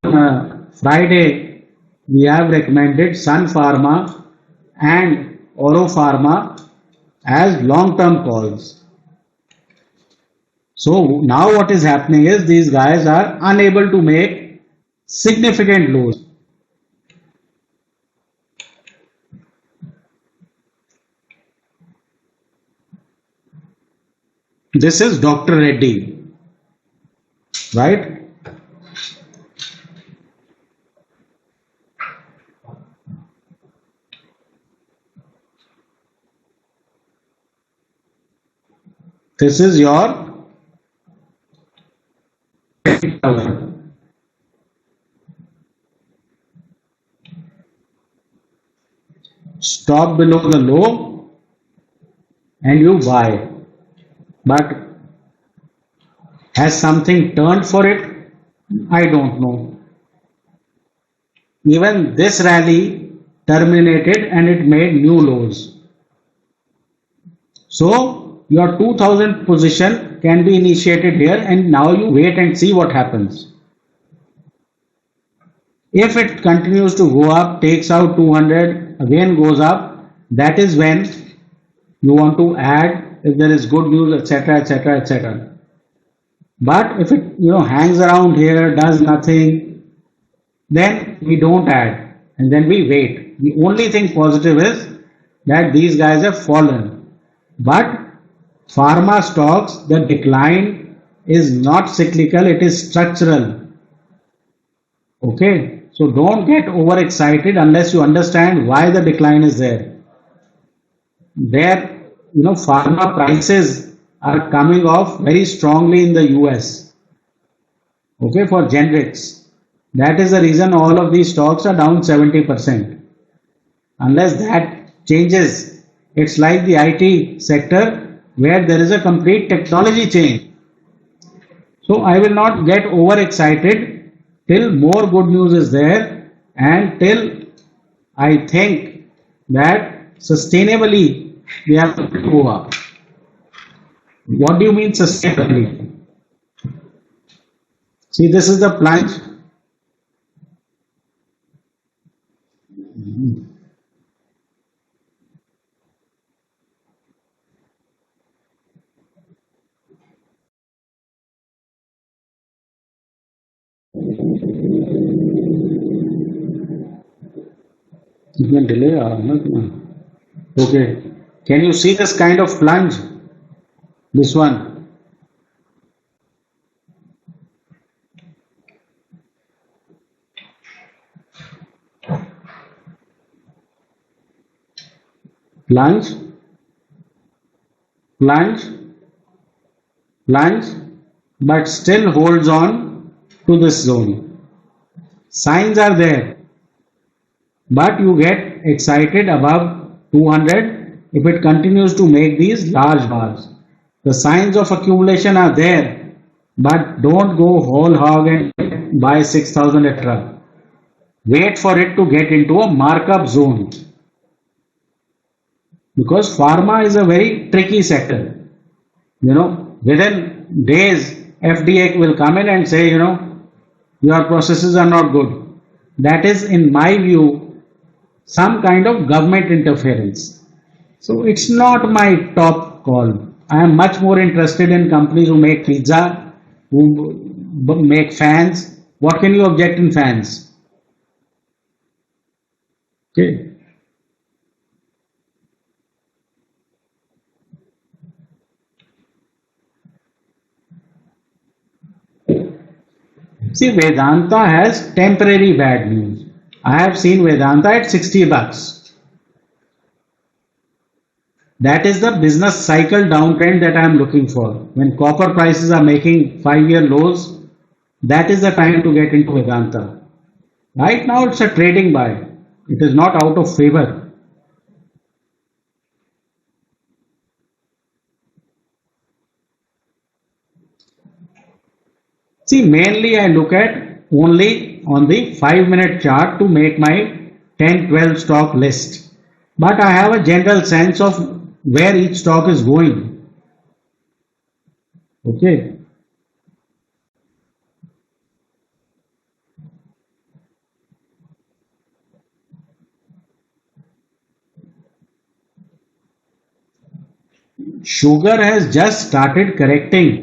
Friday, we have recommended Sun Pharma and Oro Pharma as long-term calls. So now what is happening is these guys are unable to make significant lows. This is Dr. Reddy, right? This is your stop below the low and you buy. But has something turned for it? I don't know. Even this rally terminated and it made new lows. So your 2000 position can be initiated here, and now you wait and see what happens. If it continues to go up, takes out 200, again goes up, that is when you want to add if there is good news, etc., etc., etc. But if it hangs around here, does nothing, then we don't add and then we wait. The only thing positive is that these guys have fallen. But pharma stocks, the decline is not cyclical, it is structural. Okay, so don't get overexcited unless you understand why the decline is there. Pharma prices are coming off very strongly in the US. Okay, for generics. That is the reason all of these stocks are down 70%. Unless that changes, it's like the IT sector where there is a complete technology change. So I will not get overexcited till more good news is there and till I think that sustainably we have to go up. What do you mean sustainably? See, this is the plunge. You can delay okay. Can you see this kind of plunge? This one. Plunge, plunge, plunge, but still holds on to this zone. Signs are there, but you get excited above 200 if it continues to make these large bars. The signs of accumulation are there, but don't go whole hog and buy 6,000 etc. Wait for it to get into a markup zone because pharma is a very tricky sector. Within days, FDA will come in and say, your processes are not good. That is, in my view, some kind of government interference. So it's not my top call. I am much more interested in companies who make pizza, who make fans. What can you object in fans? Okay. See, Vedanta has temporary bad news. I have seen Vedanta at 60 bucks. That is the business cycle downtrend that I am looking for. When copper prices are making 5-year lows, that is the time to get into Vedanta. Right now it's a trading buy. It is not out of favor. See, mainly I look at only on the 5-minute chart to make my 10-12 stock list. But I have a general sense of where each stock is going. Okay. Sugar has just started correcting.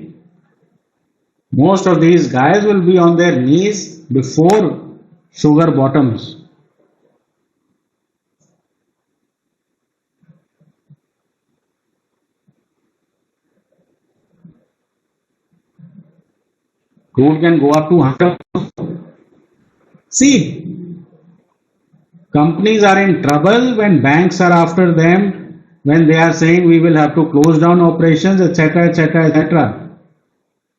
Most of these guys will be on their knees before sugar bottoms. Crude can go up to 100. See, companies are in trouble when banks are after them, when they are saying we will have to close down operations, etc., etc., etc.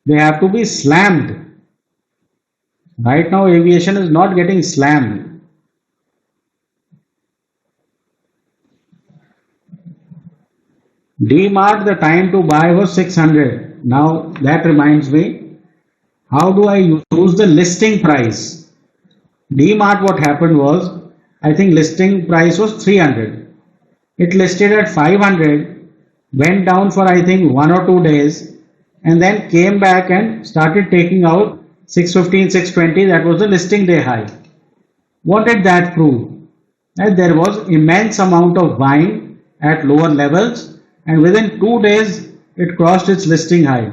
They have to be slammed. Right now, aviation is not getting slammed. DMart, the time to buy was 600. Now, that reminds me, how do I use the listing price? DMart, what happened was, I think listing price was 300. It listed at 500, went down for I think 1 or 2 days, and then came back and started taking out 615, 620. That was the listing day high. What did that prove? That there was immense amount of buying at lower levels, and within 2 days it crossed its listing high.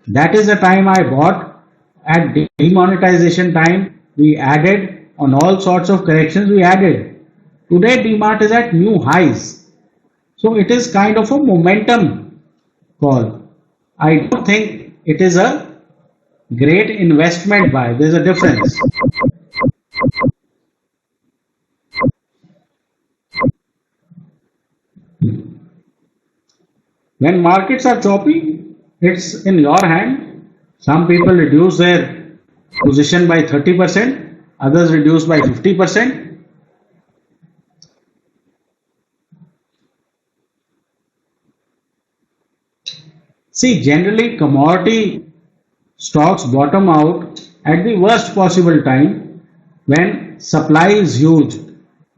That is the time I bought. At demonetization time, we added on all sorts of corrections. We added. Today, DMart is at new highs. So it is kind of a momentum call. I don't think it is a great investment buy. There's a difference. When markets are choppy, it's in your hand. Some people reduce their position by 30%, others reduce by 50%. See, generally commodity stocks bottom out at the worst possible time when supply is huge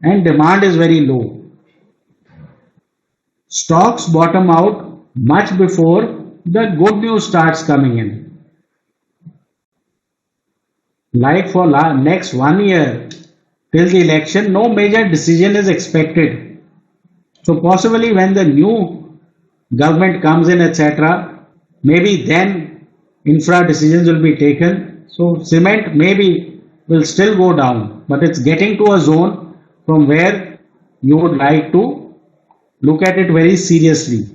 and demand is very low. Stocks bottom out much before the good news starts coming in. Like for next 1 year till the election, no major decision is expected. So possibly when the new government comes in, etc., maybe then infra decisions will be taken. So cement maybe will still go down, but it's getting to a zone from where you would like to look at it very seriously.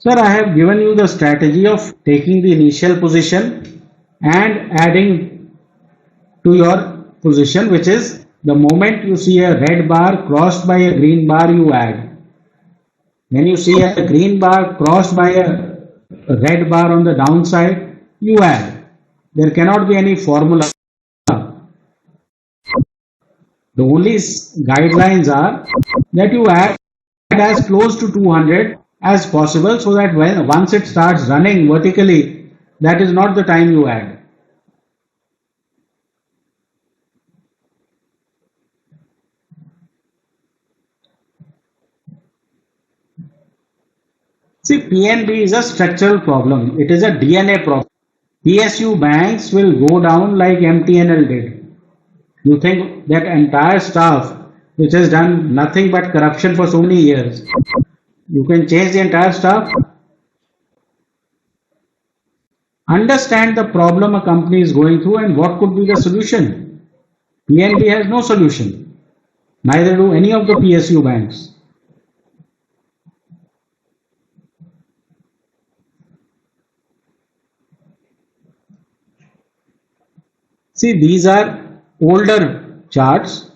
Sir, I have given you the strategy of taking the initial position and adding to your position, which is the moment you see a red bar crossed by a green bar, you add. When you see a green bar crossed by a red bar on the downside, you add. There cannot be any formula. The only guidelines are that you add as close to 200 as possible so that when once it starts running vertically, that is not the time you add. See, PNB is a structural problem. It is a DNA problem. PSU banks will go down like MTNL did. You think that entire staff, which has done nothing but corruption for so many years, you can change the entire staff? Understand the problem a company is going through and what could be the solution. PNB has no solution. Neither do any of the PSU banks. See, these are older charts,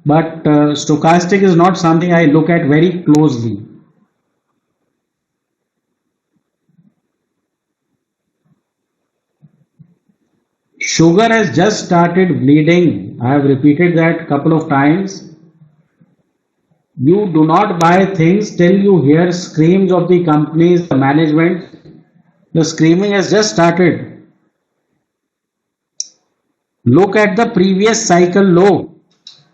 but stochastic is not something I look at very closely. Sugar has just started bleeding. I have repeated that couple of times. You do not buy things till you hear screams of the companies, the management. The screaming has just started. Look at the previous cycle low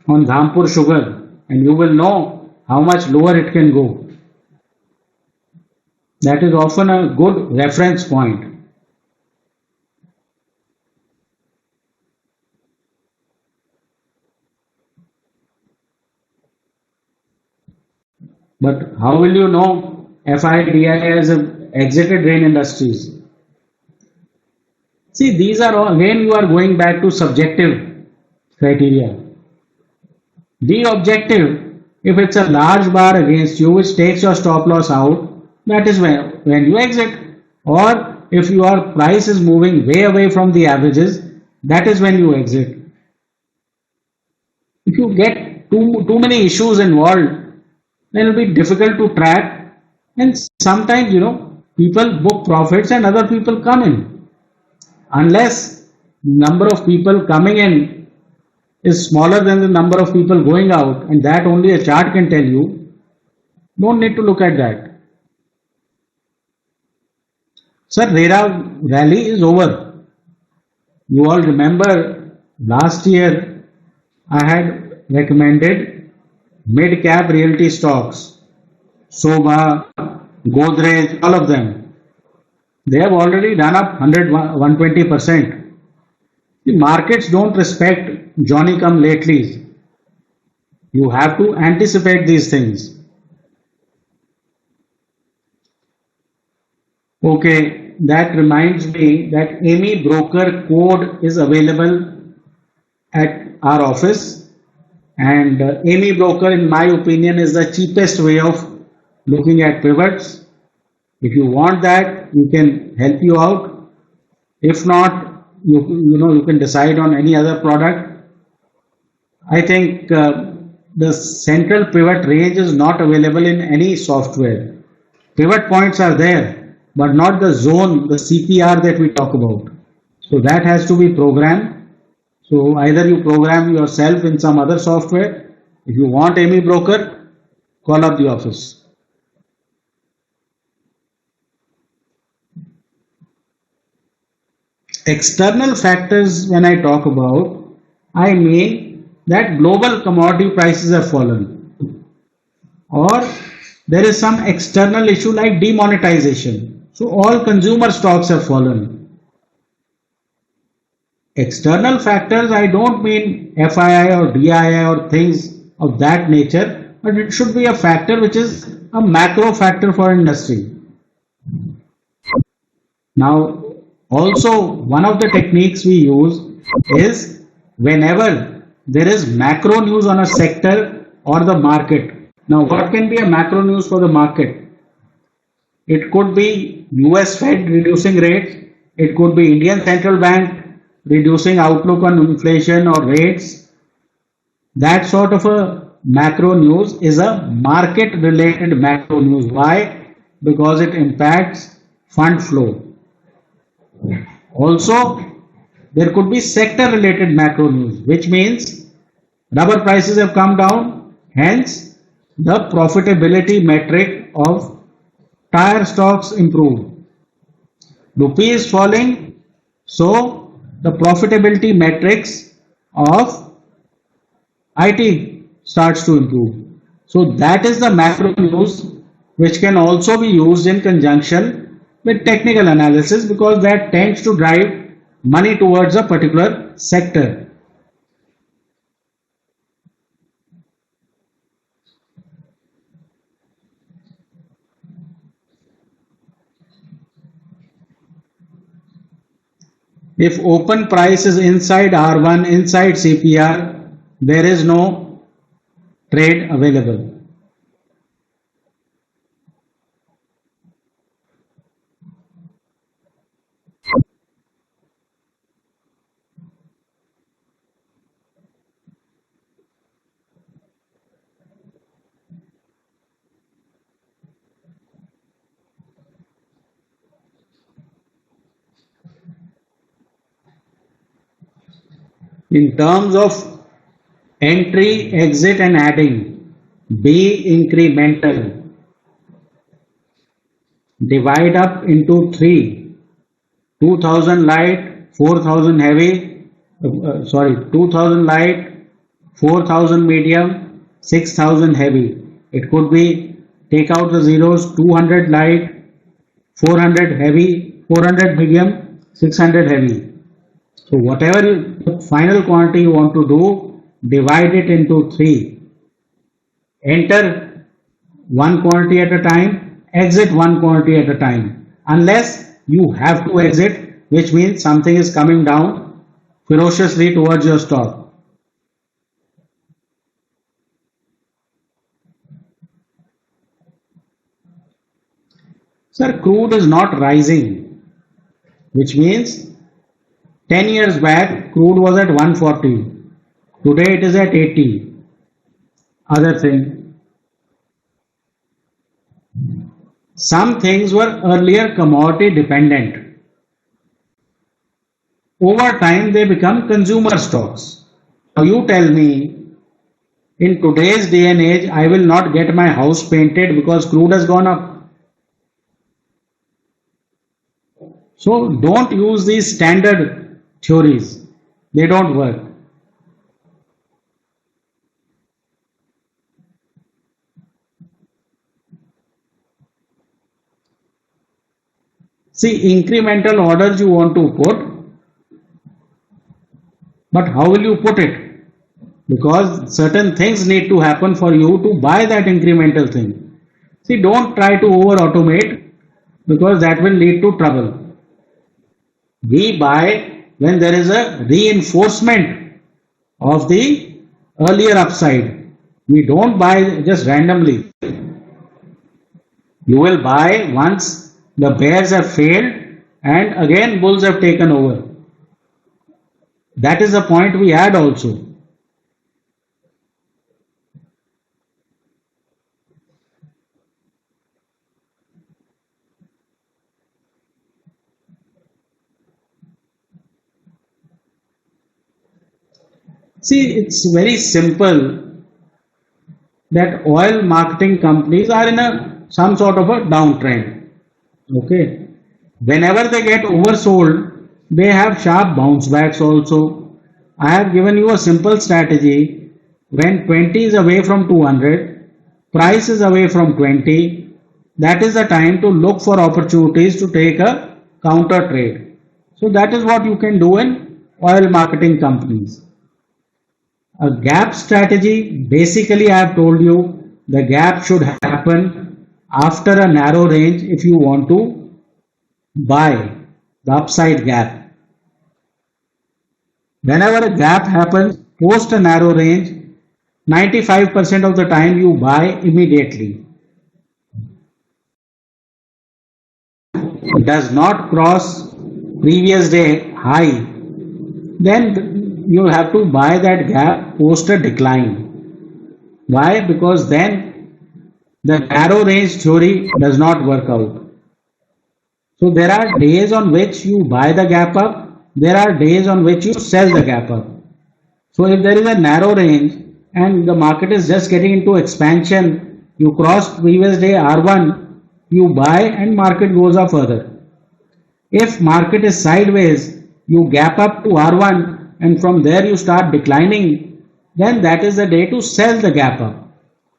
on Dhampur sugar and you will know how much lower it can go. That is often a good reference point. But how will you know FIDI has exited Rain Industries? See, these are all, again you are going back to subjective criteria. The objective, if it's a large bar against you which takes your stop loss out, that is when you exit. Or if your price is moving way away from the averages, that is when you exit. If you get too many issues involved, then it will be difficult to track. And sometimes, people book profits and other people come in. Unless number of people coming in is smaller than the number of people going out, and that only a chart can tell you, don't need to look at that. Sir, RERA rally is over. You all remember last year I had recommended mid-cap realty stocks, Sobha, Godrej, all of them. They have already done up 100, 120%. The markets don't respect Johnny come latelys. You have to anticipate these things. Okay, that reminds me that AMI broker code is available at our office, and AMI broker in my opinion is the cheapest way of looking at pivots. If you want that, we can help you out. If not, you can decide on any other product. I think the central pivot range is not available in any software. pivot points are there, but not the zone, the CPR that we talk about. So that has to be programmed. So either you program yourself in some other software. If you want AMI broker, call up the office. External factors, when I talk about, I mean that global commodity prices have fallen, or there is some external issue like demonetization. So all consumer stocks have fallen. External factors, I don't mean FII or DII or things of that nature, but it should be a factor which is a macro factor for industry. Now, also one of the techniques we use is whenever there is macro news on a sector or the market. Now, what can be a macro news for the market? It could be US Fed reducing rates. It could be Indian Central Bank reducing outlook on inflation or rates. That sort of a macro news is a market related macro news. Why? Because it impacts fund flow. Also, there could be sector related macro news, which means rubber prices have come down, hence the profitability metric of tire stocks improve. Rupee is falling, so the profitability metrics of IT starts to improve. So that is the macro news which can also be used in conjunction with technical analysis because that tends to drive money towards a particular sector. If open price is inside R1, inside CPR, there is no trade available. In terms of entry, exit and adding, be incremental. Divide up into three. 2000 light, 4000 heavy, 2000 light, 4000 medium, 6000 heavy. It could be take out the zeros, 200 light, 400 heavy, 400 medium, 600 heavy. So whatever the final quantity you want to do, divide it into three. Enter one quantity at a time, exit one quantity at a time. Unless you have to exit, which means something is coming down ferociously towards your stop. Sir, crude is not rising, which means 10 years back, crude was at 140. Today it is at 80. Other thing, some things were earlier commodity dependent. Over time, they become consumer stocks. Now you tell me, in today's day and age, I will not get my house painted because crude has gone up. So don't use these standard theories. They don't work. See, incremental orders you want to put, but how will you put it? Because certain things need to happen for you to buy that incremental thing. See, don't try to over automate because that will lead to trouble. We buy when there is a reinforcement of the earlier upside. We don't buy just randomly. You will buy once the bears have failed and again bulls have taken over. That is the point we add also. See, it's very simple that oil marketing companies are in a some sort of a downtrend. Okay. Whenever they get oversold, they have sharp bounce backs also. I have given you a simple strategy. When 20 is away from 200, price is away from 20, that is the time to look for opportunities to take a counter trade. So that is what you can do in oil marketing companies. A gap strategy, basically I have told you the gap should happen after a narrow range if you want to buy the upside gap. Whenever a gap happens post a narrow range, 95% of the time you buy immediately. Does not cross previous day high, then you have to buy that gap post a decline. Why? Because then the narrow range theory does not work out. So there are days on which you buy the gap up, there are days on which you sell the gap up. So if there is a narrow range and the market is just getting into expansion, you cross previous day R1, you buy and market goes up further. If market is sideways, you gap up to R1 and from there you start declining, then that is the day to sell the gap up.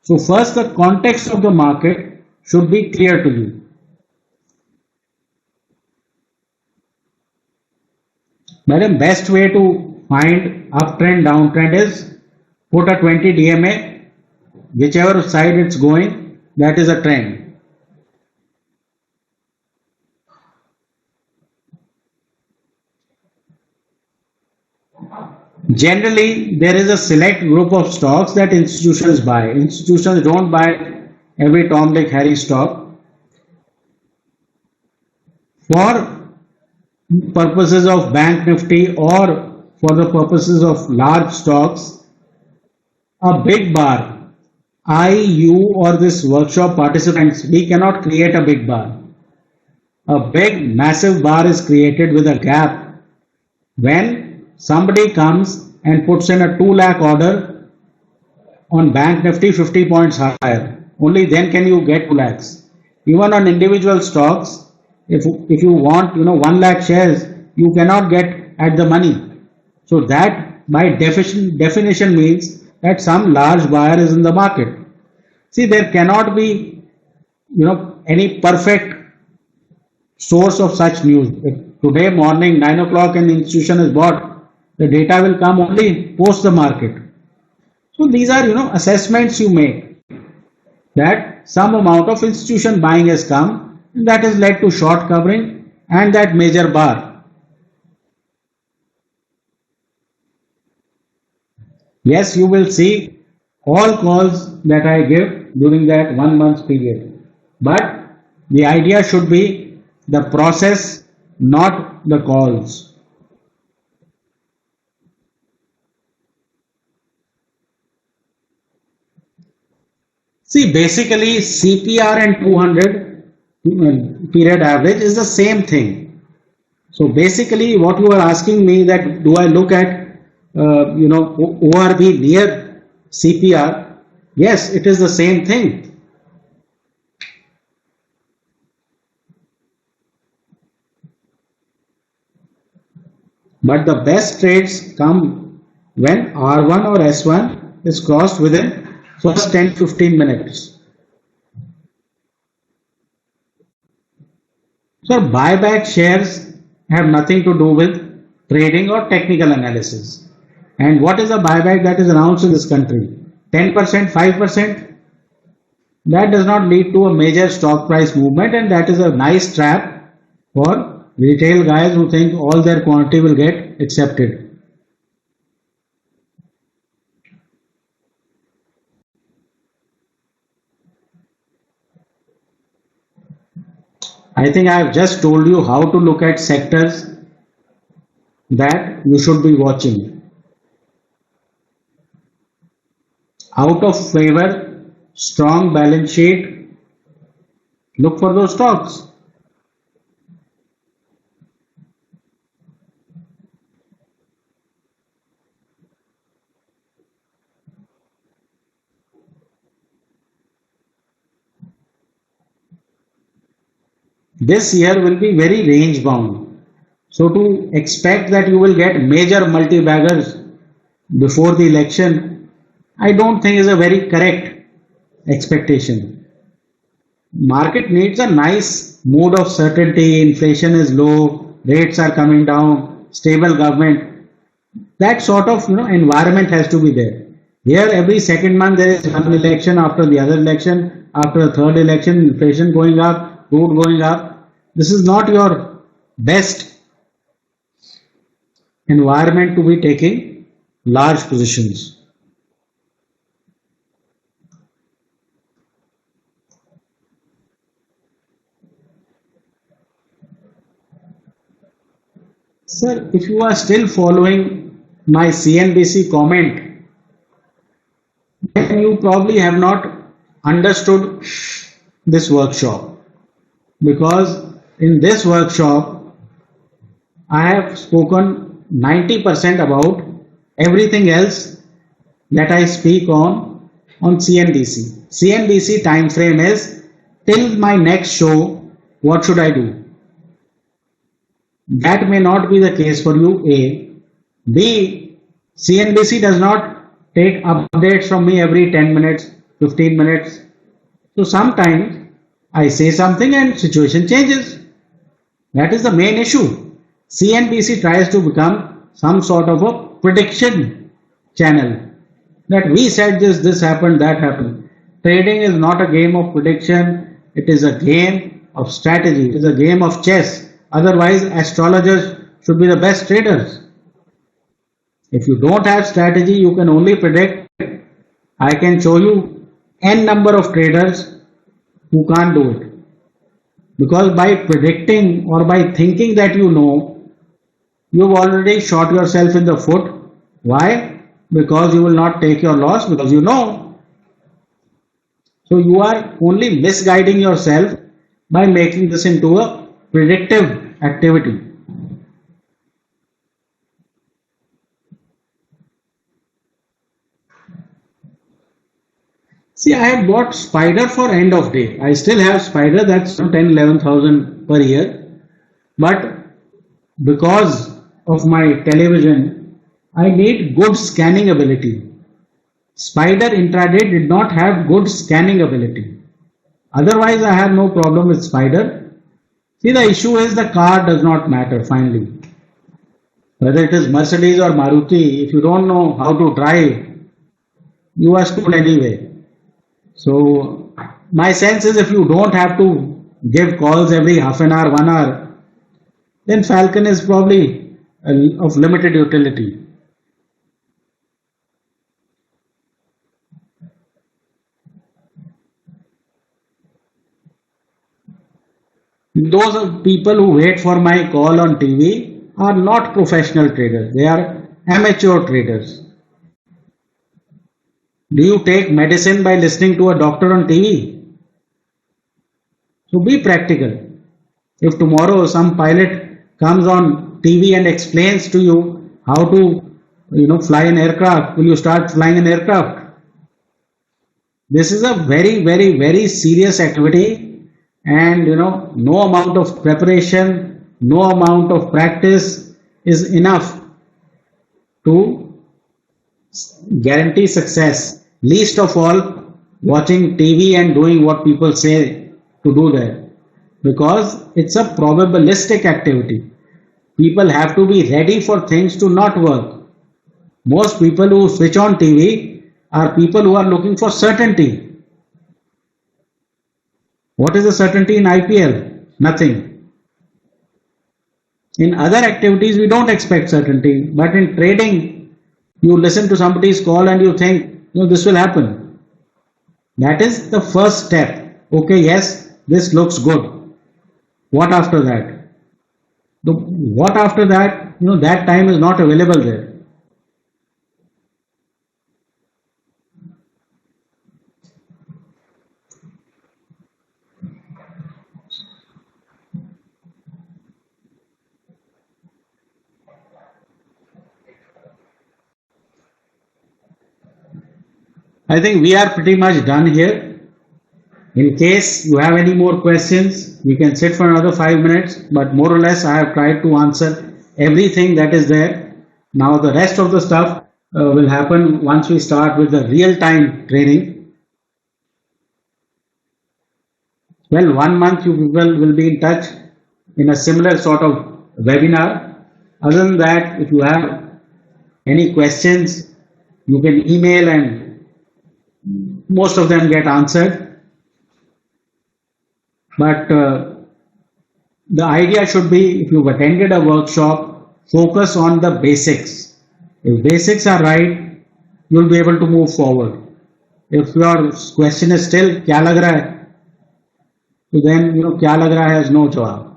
So first the context of the market should be clear to you. Madam, best way to find uptrend, downtrend is put a 20 DMA, whichever side it's going, that is a trend. Generally, there is a select group of stocks that institutions buy. Institutions don't buy every Tom, Dick, Harry stock. For purposes of bank nifty or for the purposes of large stocks, a big bar, I, you or this workshop participants, we cannot create a big bar. A big massive bar is created with a gap when somebody comes and puts in a 2 lakh order on bank nifty 50 points higher. Only then can you get 2 lakhs. Even on individual stocks, if you want 1 lakh shares, you cannot get at the money. So that by definition means that some large buyer is in the market. See, there cannot be any perfect source of such news. If today morning 9 o'clock an institution is bought, the data will come only post the market. So these are assessments you make that some amount of institution buying has come and that has led to short covering and that major bar. Yes, you will see all calls that I give during that 1 month period. But the idea should be the process, not the calls. See, basically CPR and 200 period average is the same thing. So basically what you are asking me that do I look at ORB near CPR? Yes, it is the same thing. But the best trades come when R1 or S1 is crossed within first 10-15 minutes. So buyback shares have nothing to do with trading or technical analysis. And what is a buyback that is announced in this country? 10%, 5%? That does not lead to a major stock price movement, and that is a nice trap for retail guys who think all their quantity will get accepted. I think I have just told you how to look at sectors that you should be watching. Out of favor, strong balance sheet, look for those stocks. This year will be very range bound. So to expect that you will get major multi-baggers before the election, I don't think is a very correct expectation. Market needs a nice mood of certainty, inflation is low, rates are coming down, stable government. That sort of environment has to be there. Here every second month there is one election after the other election, after the third election, inflation going up, crude going up. This is not your best environment to be taking large positions. Sir, if you are still following my CNBC comment, then you probably have not understood this workshop, because in this workshop I have spoken 90% about everything else that I speak on CNBC. CNBC time frame is till my next show, what should I do? That may not be the case for you, A. B. CNBC does not take updates from me every 10 minutes, 15 minutes. So sometimes I say something and situation changes. That is the main issue. CNBC tries to become some sort of a prediction channel. That we said this happened, that happened. Trading is not a game of prediction, it is a game of strategy, it is a game of chess. Otherwise, astrologers should be the best traders. If you don't have strategy, you can only predict. I can show you n number of traders who can't do it. Because by predicting or by thinking that you know, you've already shot yourself in the foot. Why? Because you will not take your loss because you know. So you are only misguiding yourself by making this into a predictive activity. See, I had bought Spider for end of day. I still have Spider, that's 10-11,000 per year. But because of my television, I need good scanning ability. Spider intraday did not have good scanning ability. Otherwise, I have no problem with Spider. See, the issue is the car does not matter finally. Whether it is Mercedes or Maruti, if you don't know how to drive, you are screwed anyway. So my sense is if you don't have to give calls every half an hour, 1 hour, then Falcon is probably of limited utility. Those are people who wait for my call on TV are not professional traders. They are amateur traders. Do you take medicine by listening to a doctor on TV? So be practical. If tomorrow some pilot comes on TV and explains to you how to fly an aircraft, will you start flying an aircraft? This is a very, very, very serious activity, and no amount of preparation, no amount of practice is enough to guarantee success. Least of all, watching TV and doing what people say to do there, because it's a probabilistic activity. People have to be ready for things to not work. Most people who switch on TV are people who are looking for certainty. What is the certainty in IPL? Nothing. In other activities, we don't expect certainty, but in trading, you listen to somebody's call and you think, this will happen. That is the first step. Okay, yes, this looks good. What after that? What after that? That time is not available there. I think we are pretty much done here. In case you have any more questions, we can sit for another 5 minutes, but more or less I have tried to answer everything that is there. Now the rest of the stuff will happen once we start with the real-time training. Well, 1 month you people will be in touch in a similar sort of webinar. Other than that, if you have any questions, you can email and most of them get answered. But the idea should be, if you've attended a workshop, focus on the basics. If basics are right, you'll be able to move forward. If your question is still kya lag raha hai, so then kya lag raha hai has no jawab.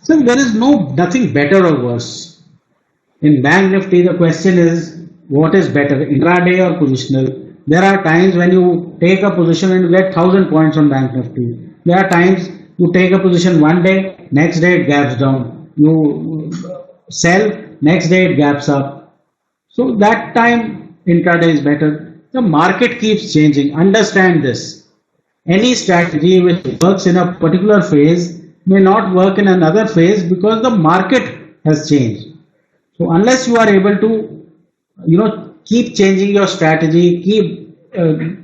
So there is nothing better or worse. In Bank Nifty, the question is what is better, intraday or positional? There are times when you take a position and you get 1,000 points on Bank Nifty. There are times you take a position one day, next day it gaps down. You sell, next day it gaps up. So that time intraday is better. The market keeps changing. Understand this. Any strategy which works in a particular phase may not work in another phase because the market has changed. So unless you are able to, keep changing your strategy, keep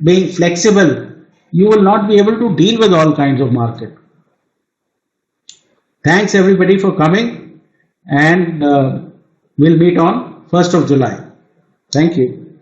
being flexible, you will not be able to deal with all kinds of market. Thanks everybody for coming, and we'll meet on 1st of July. Thank you.